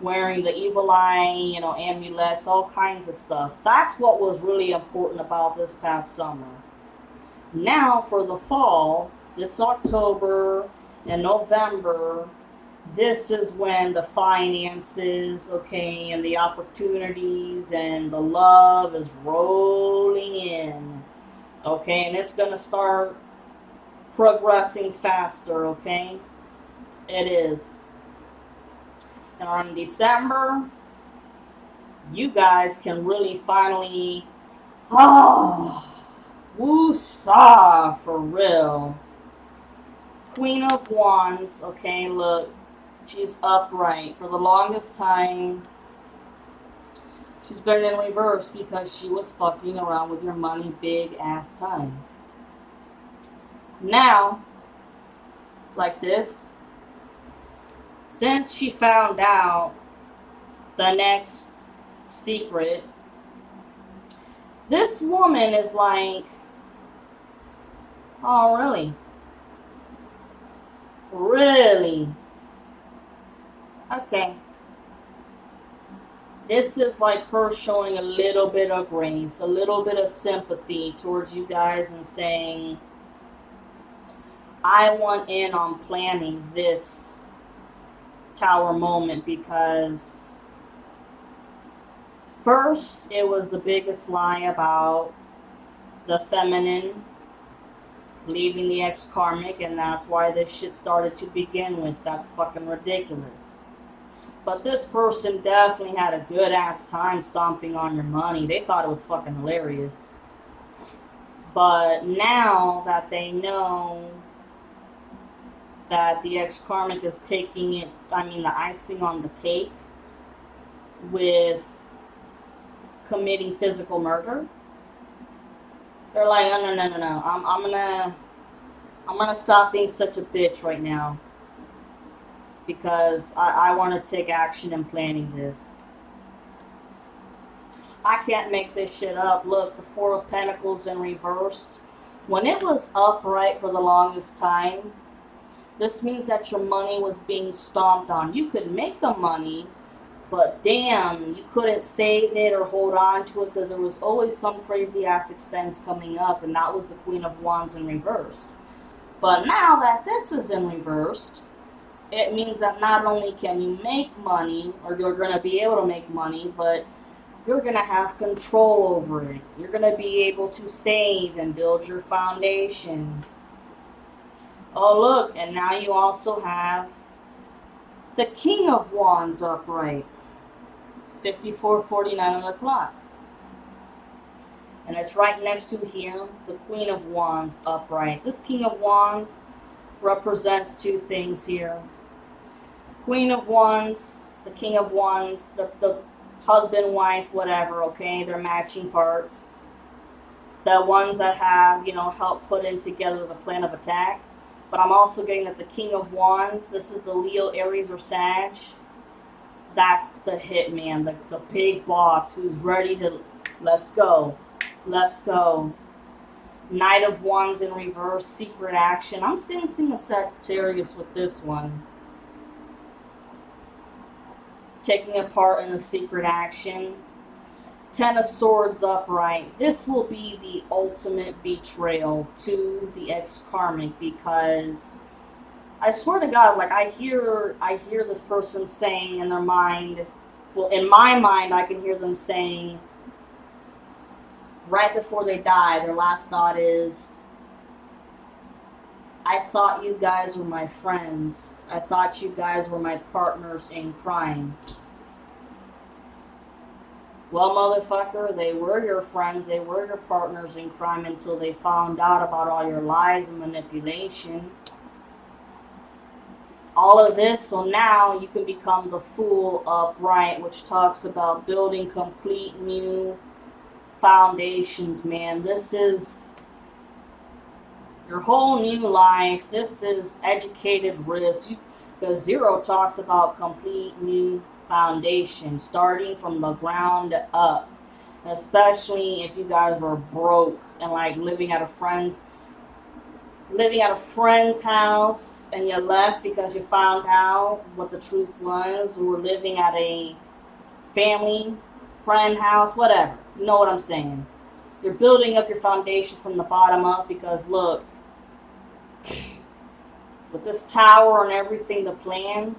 wearing the evil eye, amulets, all kinds of stuff. That's what was really important about this past summer. Now for the fall, this October and November, this is when the finances, okay, and the opportunities and the love is rolling in. Okay, and it's going to start progressing faster, okay? It is. And on December, you guys can really finally, woosah, for real. Queen of Wands, okay, look, she's upright. For the longest time, she's been in reverse because she was fucking around with your money big ass time. Now, like this, since she found out the next secret, this woman is like, oh, really? Really? Okay. This is like her showing a little bit of grace, a little bit of sympathy towards you guys and saying, I want in on planning this Tower moment because first it was the biggest lie about the feminine leaving the ex-karmic, and that's why this shit started to begin with. That's fucking ridiculous. But this person definitely had a good ass time stomping on your money. They thought it was fucking hilarious. But now that they know that the ex-karmic is taking it, the icing on the cake with committing physical murder, they're like, oh, no. I'm gonna stop being such a bitch right now because I want to take action in planning this. I can't make this shit up. Look, the Four of Pentacles in reverse. When it was upright for the longest time, this means that your money was being stomped on. You could make the money, but damn, you couldn't save it or hold on to it because there was always some crazy ass expense coming up, and that was the Queen of Wands in reverse. But now that this is in reversed, it means that not only can you make money, or you're going to be able to make money, but you're going to have control over it. You're going to be able to save and build your foundation. Oh, look, and now you also have the King of Wands upright. 5449 on the clock. And it's right next to here, the Queen of Wands upright. This King of Wands represents two things here. Queen of Wands the King of Wands, the husband, wife, whatever, okay? They're matching parts. The ones that have, helped put in together the plan of attack. But I'm also getting that the King of Wands, this is the Leo, Aries, or Sag. That's the hitman, the big boss who's ready to, let's go. Let's go. Knight of Wands in reverse, secret action. I'm sensing a Sagittarius with this one. Taking a part in a secret action. Ten of Swords upright. This will be the ultimate betrayal to the ex-karmic, because I swear to God, like I hear this person saying in their mind, well, in my mind, I can hear them saying right before they die, their last thought is, I thought you guys were my friends. I thought you guys were my partners in crime. Well, motherfucker, they were your friends, they were your partners in crime until they found out about all your lies and manipulation. All of this, so now you can become the Fool upright, which talks about building complete new foundations, man. This is your whole new life. This is educated risk. Because Zero talks about complete new foundation, starting from the ground up. Especially if you guys were broke and like living at a friend's house and you left because you found out what the truth was, or living at a family friend house, whatever. You know what I'm saying? You're building up your foundation from the bottom up, because look, with this tower and everything, the plan,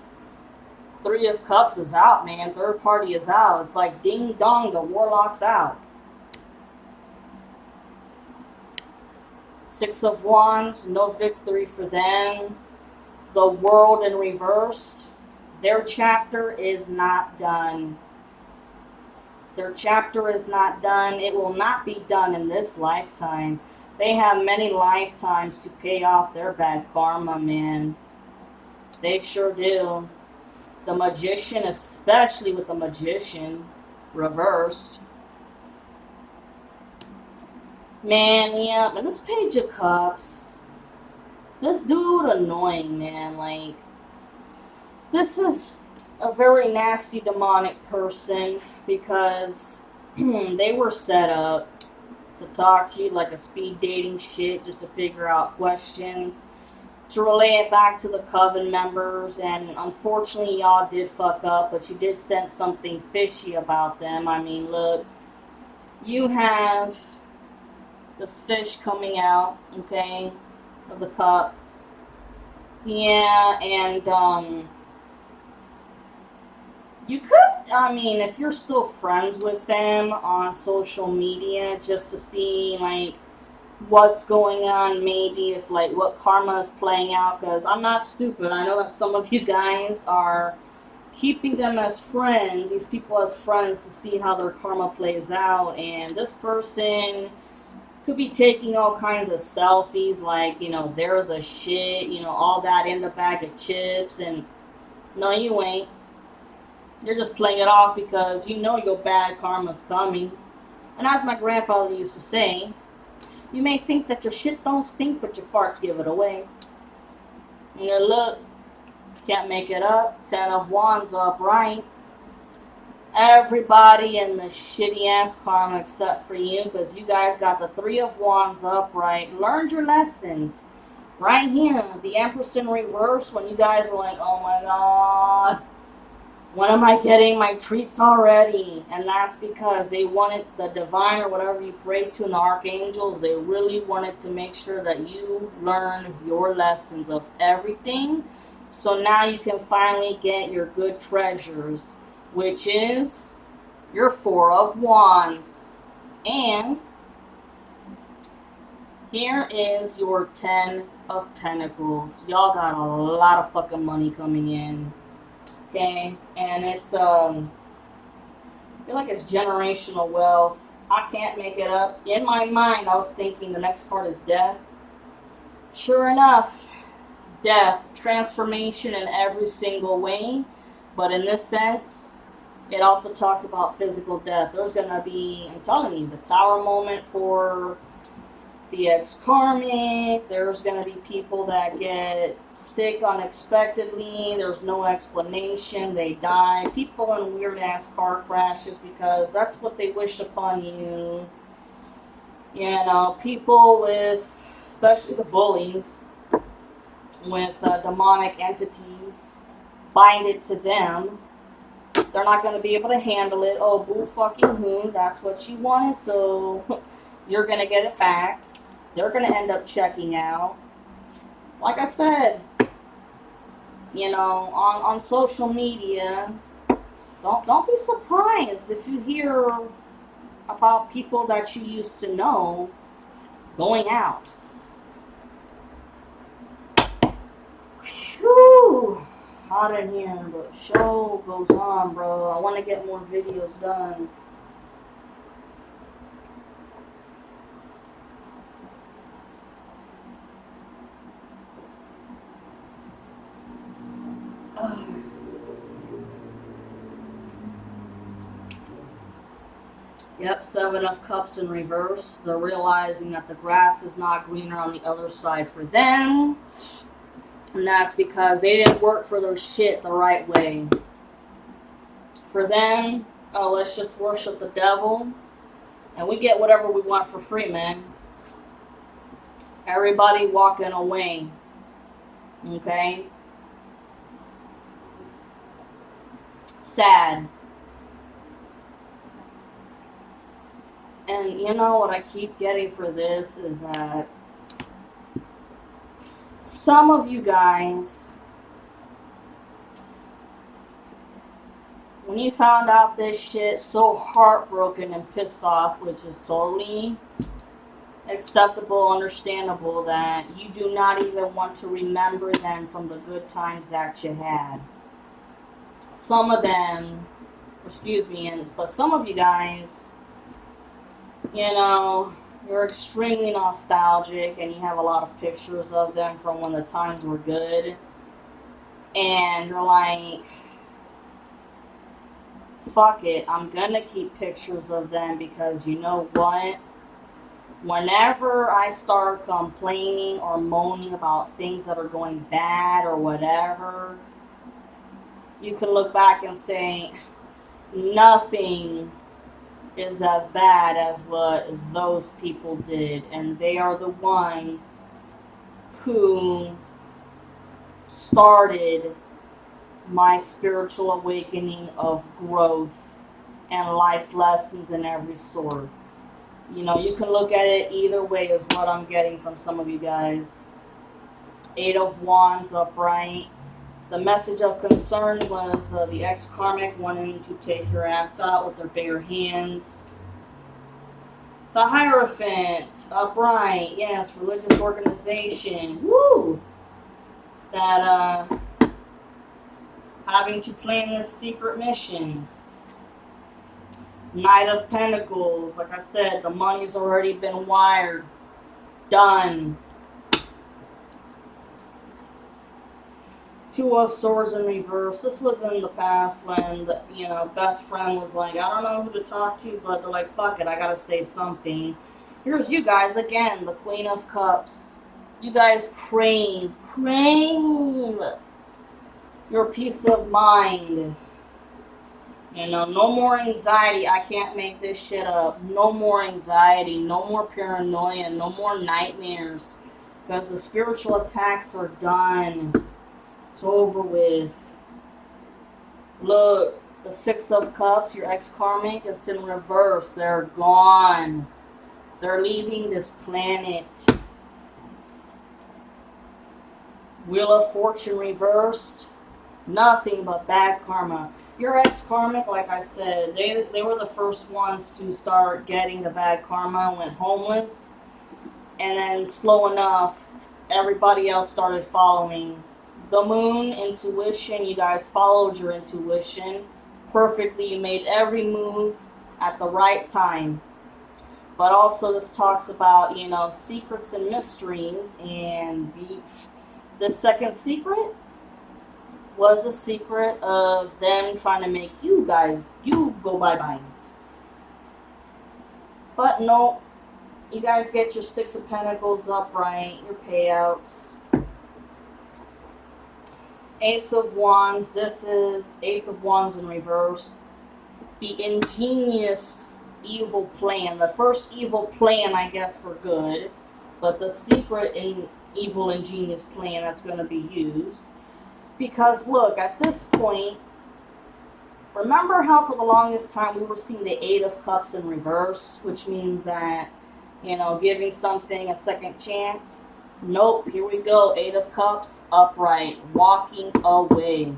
Three of Cups is out, man. Third party is out. It's like ding dong, the Warlock's out. Six of Wands, no victory for them. The World in reverse, their chapter is not done. Their chapter is not done. It will not be done in this lifetime. They have many lifetimes to pay off their bad karma, man. They sure do. The Magician, especially with the Magician reversed. Man, yeah, but this Page of Cups, this dude annoying, man. Like, this is a very nasty demonic person, because they were set up to talk to you like a speed dating shit, just to figure out questions, to relay it back to the coven members. And unfortunately y'all did fuck up, but you did sense something fishy about them. I mean, look, you have this fish coming out, okay, of the cup. Yeah, and you could, I mean, if you're still friends with them on social media, just to see, like, what's going on, maybe if, like, what karma is playing out, because I'm not stupid. I know that some of you guys are keeping them as friends, these people as friends, to see how their karma plays out. And this person could be taking all kinds of selfies, like, they're the shit, all that in the bag of chips. And no, you ain't. You're just playing it off because you know your bad karma's coming. And as my grandfather used to say, you may think that your shit don't stink, but your farts give it away. And look, can't make it up. Ten of Wands upright. Everybody in the shitty ass karma except for you, because you guys got the Three of Wands upright. Learned your lessons. Right here, the Empress in reverse, when you guys were like, oh my god, when am I getting my treats already? And that's because they wanted the divine, or whatever you pray to, and the archangels, they really wanted to make sure that you learn your lessons of everything. So now you can finally get your good treasures, which is your Four of Wands. And here is your Ten of Pentacles. Y'all got a lot of fucking money coming in. Okay, and it's I feel like it's generational wealth. I can't make it up. In my mind, I was thinking the next card is death. Sure enough, death, transformation in every single way. But in this sense, it also talks about physical death. There's going to be, I'm telling you, the tower moment for the ex-karmic. There's going to be people that get sick unexpectedly. There's no explanation. They die. People in weird-ass car crashes because that's what they wished upon you. You know, people with, especially the bullies, with demonic entities, bind it to them. They're not going to be able to handle it. Oh, boo fucking who, that's what she wanted, so you're going to get it back. They're going to end up checking out. Like I said, you know, on social media, don't be surprised if you hear about people that you used to know going out. Whew, hot in here, but show goes on, bro. I want to get more videos done. Yep, 7 of Cups in reverse. They're realizing that the grass is not greener on the other side for them. And that's because they didn't work for their shit the right way. For them, oh, let's just worship the devil. And we get whatever we want for free, man. Everybody walking away. Okay? Sad. And you know what I keep getting for this is that some of you guys, when you found out this shit, so heartbroken and pissed off, which is totally acceptable, understandable, that you do not even want to remember them from the good times that you had. Some of them, but some of you guys, you know, you're extremely nostalgic and you have a lot of pictures of them from when the times were good. And you're like, fuck it, I'm gonna keep pictures of them because you know what? Whenever I start complaining or moaning about things that are going bad or whatever, you can look back and say, nothing is as bad as what those people did, and they are the ones who started my spiritual awakening of growth and life lessons in every sort. You know, you can look at it either way is what I'm getting from some of you guys. 8 of Wands upright. The message of concern was the ex-karmic wanting to take your ass out with their bare hands. The Hierophant, upright, yes, religious organization, woo! That, having to plan this secret mission. Knight of Pentacles, like I said, the money's already been wired. Done. 2 of Swords in reverse. This was in the past when the, you know, best friend was like, I don't know who to talk to, but they're like, fuck it, I gotta say something. Here's you guys again, the Queen of Cups. You guys crave your peace of mind. You know, no more anxiety. I can't make this shit up. No more anxiety, no more paranoia, no more nightmares. Because the spiritual attacks are done. It's over with. Look, the 6 of Cups, your ex-karmic, is in reverse. They're gone. They're leaving this planet. Wheel of Fortune reversed. Nothing but bad karma. Your ex-karmic, like I said, they were the first ones to start getting the bad karma and went homeless. And then slow enough, everybody else started following. The Moon, intuition, you guys followed your intuition perfectly. You made every move at the right time. But also this talks about, you know, secrets and mysteries. And the second secret was the secret of them trying to make you go bye-bye. But no, you guys get your Six of Pentacles upright, your payouts. Ace of Wands, this is Ace of Wands in reverse. The ingenious evil plan, the first evil plan, I guess, for good, but the secret in evil ingenious plan that's going to be used. Because look, at this point, remember how for the longest time we were seeing the Eight of Cups in reverse, which means that, you know, giving something a second chance? Nope, here we go, Eight of Cups, upright, walking away.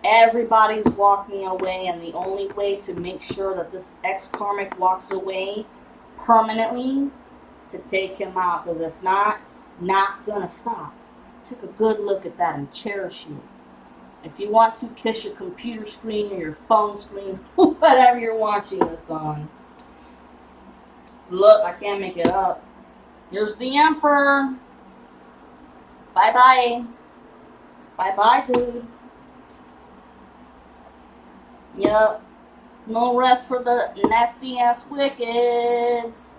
Everybody's walking away, and the only way to make sure that this ex-karmic walks away permanently, to take him out, because if not gonna stop. Take a good look at that and cherish it. If you want to, kiss your computer screen or your phone screen, whatever you're watching this on. Look, I can't make it up. Here's the Emperor. Bye-bye. Bye-bye, dude. Yup. No rest for the nasty-ass wickeds.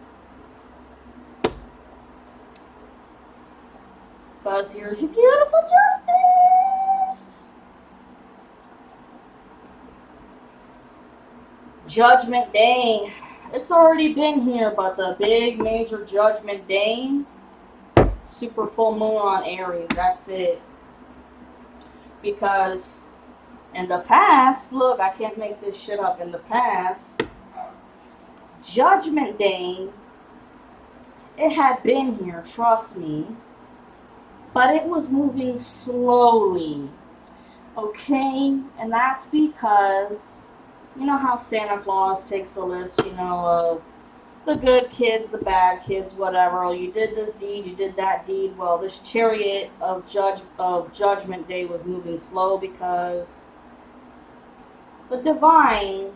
Because here's your beautiful justice. Judgment Day. It's already been here, but the big major Judgment Day, super full moon on Aries, that's it. Because in the past, look, I can't make this shit up. In the past, Judgment Day, it had been here, trust me, but it was moving slowly, okay? And that's because, you know how Santa Claus takes a list, you know, of the good kids, the bad kids, whatever. Oh, you did this deed, you did that deed. Well, this chariot of Judgment Day was moving slow because the divine,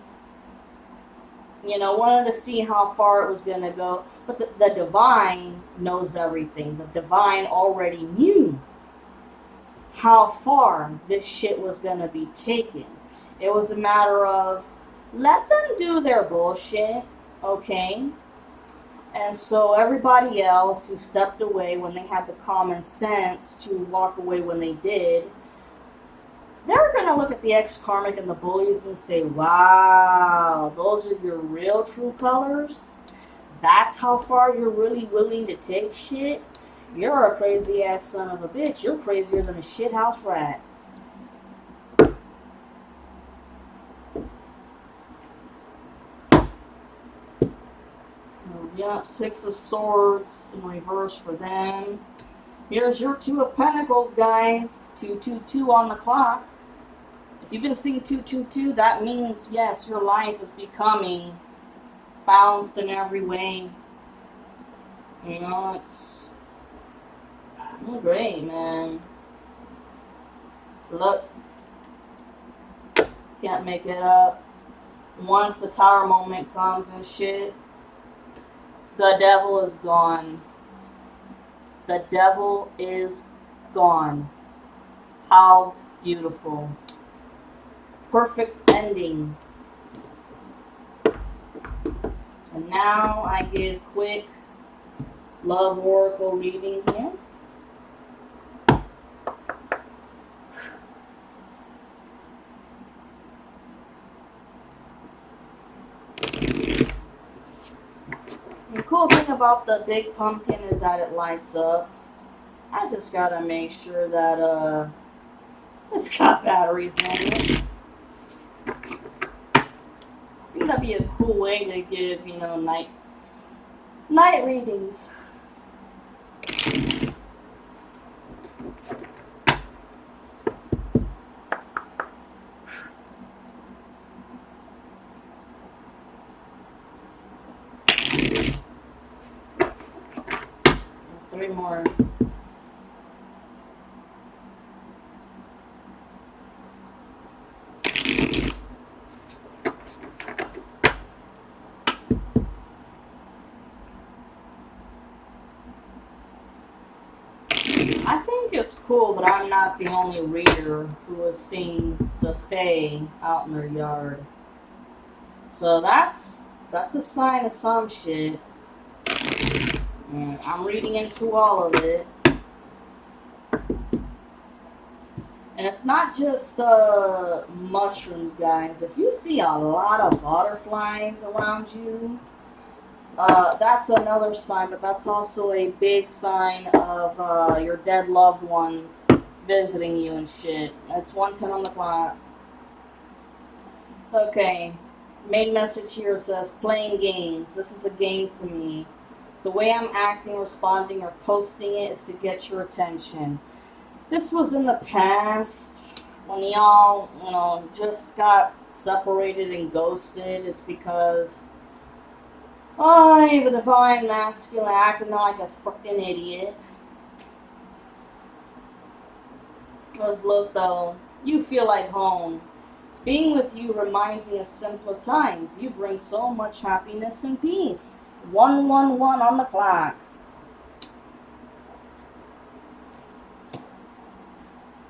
you know, wanted to see how far it was going to go. But the divine knows everything. The divine already knew how far this shit was going to be taken. It was a matter of, let them do their bullshit, okay? And so everybody else who stepped away when they had the common sense to walk away when they did, they're going to look at the ex-karmic and the bullies and say, wow, those are your real true colors? That's how far you're really willing to take shit? You're a crazy-ass son of a bitch. You're crazier than a shithouse rat. Yep, Six of Swords in reverse for them. Here's your Two of Pentacles, guys. 222 on the clock. If you've been seeing 222, that means, yes, your life is becoming balanced in every way. You know, it's great, man. Look, can't make it up. Once the Tower moment comes and shit, the devil is gone. The devil is gone. How beautiful. Perfect ending. So now I give quick love oracle reading here. The cool thing about the big pumpkin is that it lights up. I just gotta make sure that it's got batteries in it. I think that'd be a cool way to give, you know, night readings. Three more. I think it's cool that I'm not the only reader who has seen the Fae out in their yard. So that's a sign of some shit. And I'm reading into all of it. And it's not just mushrooms, guys. If you see a lot of butterflies around you, that's another sign, but that's also a big sign of your dead loved ones visiting you and shit. That's 1:10 on the clock. Okay, main message here says, playing games. This is a game to me. The way I'm acting, responding, or posting it is to get your attention. This was in the past when y'all, just got separated and ghosted. It's because I, the divine masculine, acting like a freaking idiot. Because look though, you feel like home. Being with you reminds me of simpler times. You bring so much happiness and peace. 1:11 on the clock.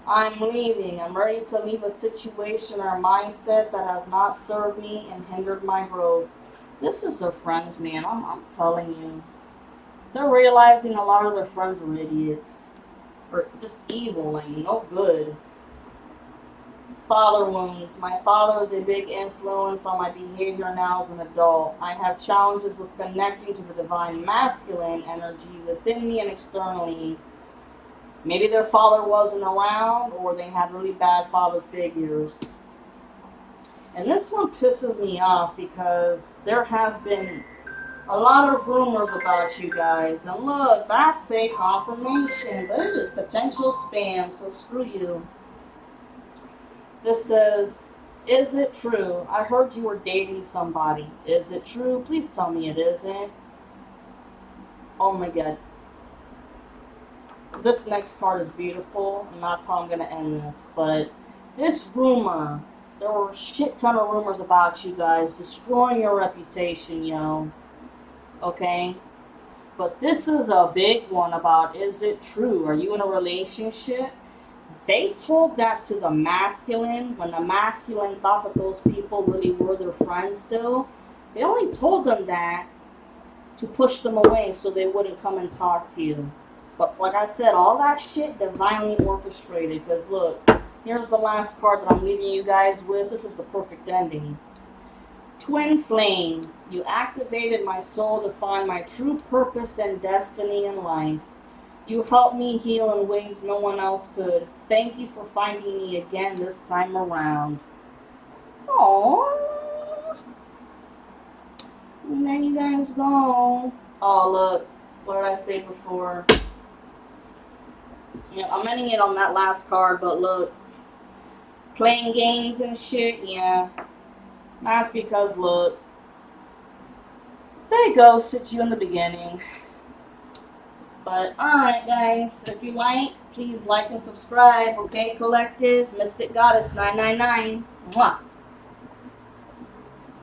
I'm leaving. I'm ready to leave a situation or a mindset that has not served me and hindered my growth. This is their friends, man. I'm telling you. They're realizing a lot of their friends are idiots. Or just evil, like no good. Father wounds. My father is a big influence on my behavior now as an adult. I have challenges with connecting to the divine masculine energy within me and externally. Maybe their father wasn't around, or they had really bad father figures. And this one pisses me off because there has been a lot of rumors about you guys. And look, that's a confirmation, but it is potential spam, so screw you. This says, is it true? I heard you were dating somebody. Is it true? Please tell me it isn't. Oh my god. This next card is beautiful, and that's how I'm going to end this. But this rumor, there were a shit ton of rumors about you guys destroying your reputation, yo. Okay? But this is a big one about, is it true? Are you in a relationship? They told that to the masculine when the masculine thought that those people really were their friends still. They only told them that to push them away so they wouldn't come and talk to you. But like I said, all that shit divinely orchestrated. Because look, here's the last card that I'm leaving you guys with. This is the perfect ending. Twin flame. You activated my soul to find my true purpose and destiny in life. You helped me heal in ways no one else could. Thank you for finding me again this time around. Aww. And there you guys go. Oh, look. What did I say before? Yeah, I'm ending it on that last card, but look. Playing games and shit, yeah. That's because, look. They ghosted you in the beginning. But, alright guys, if you like, please like and subscribe, okay, collective? Mystic Goddess 999. Mwah.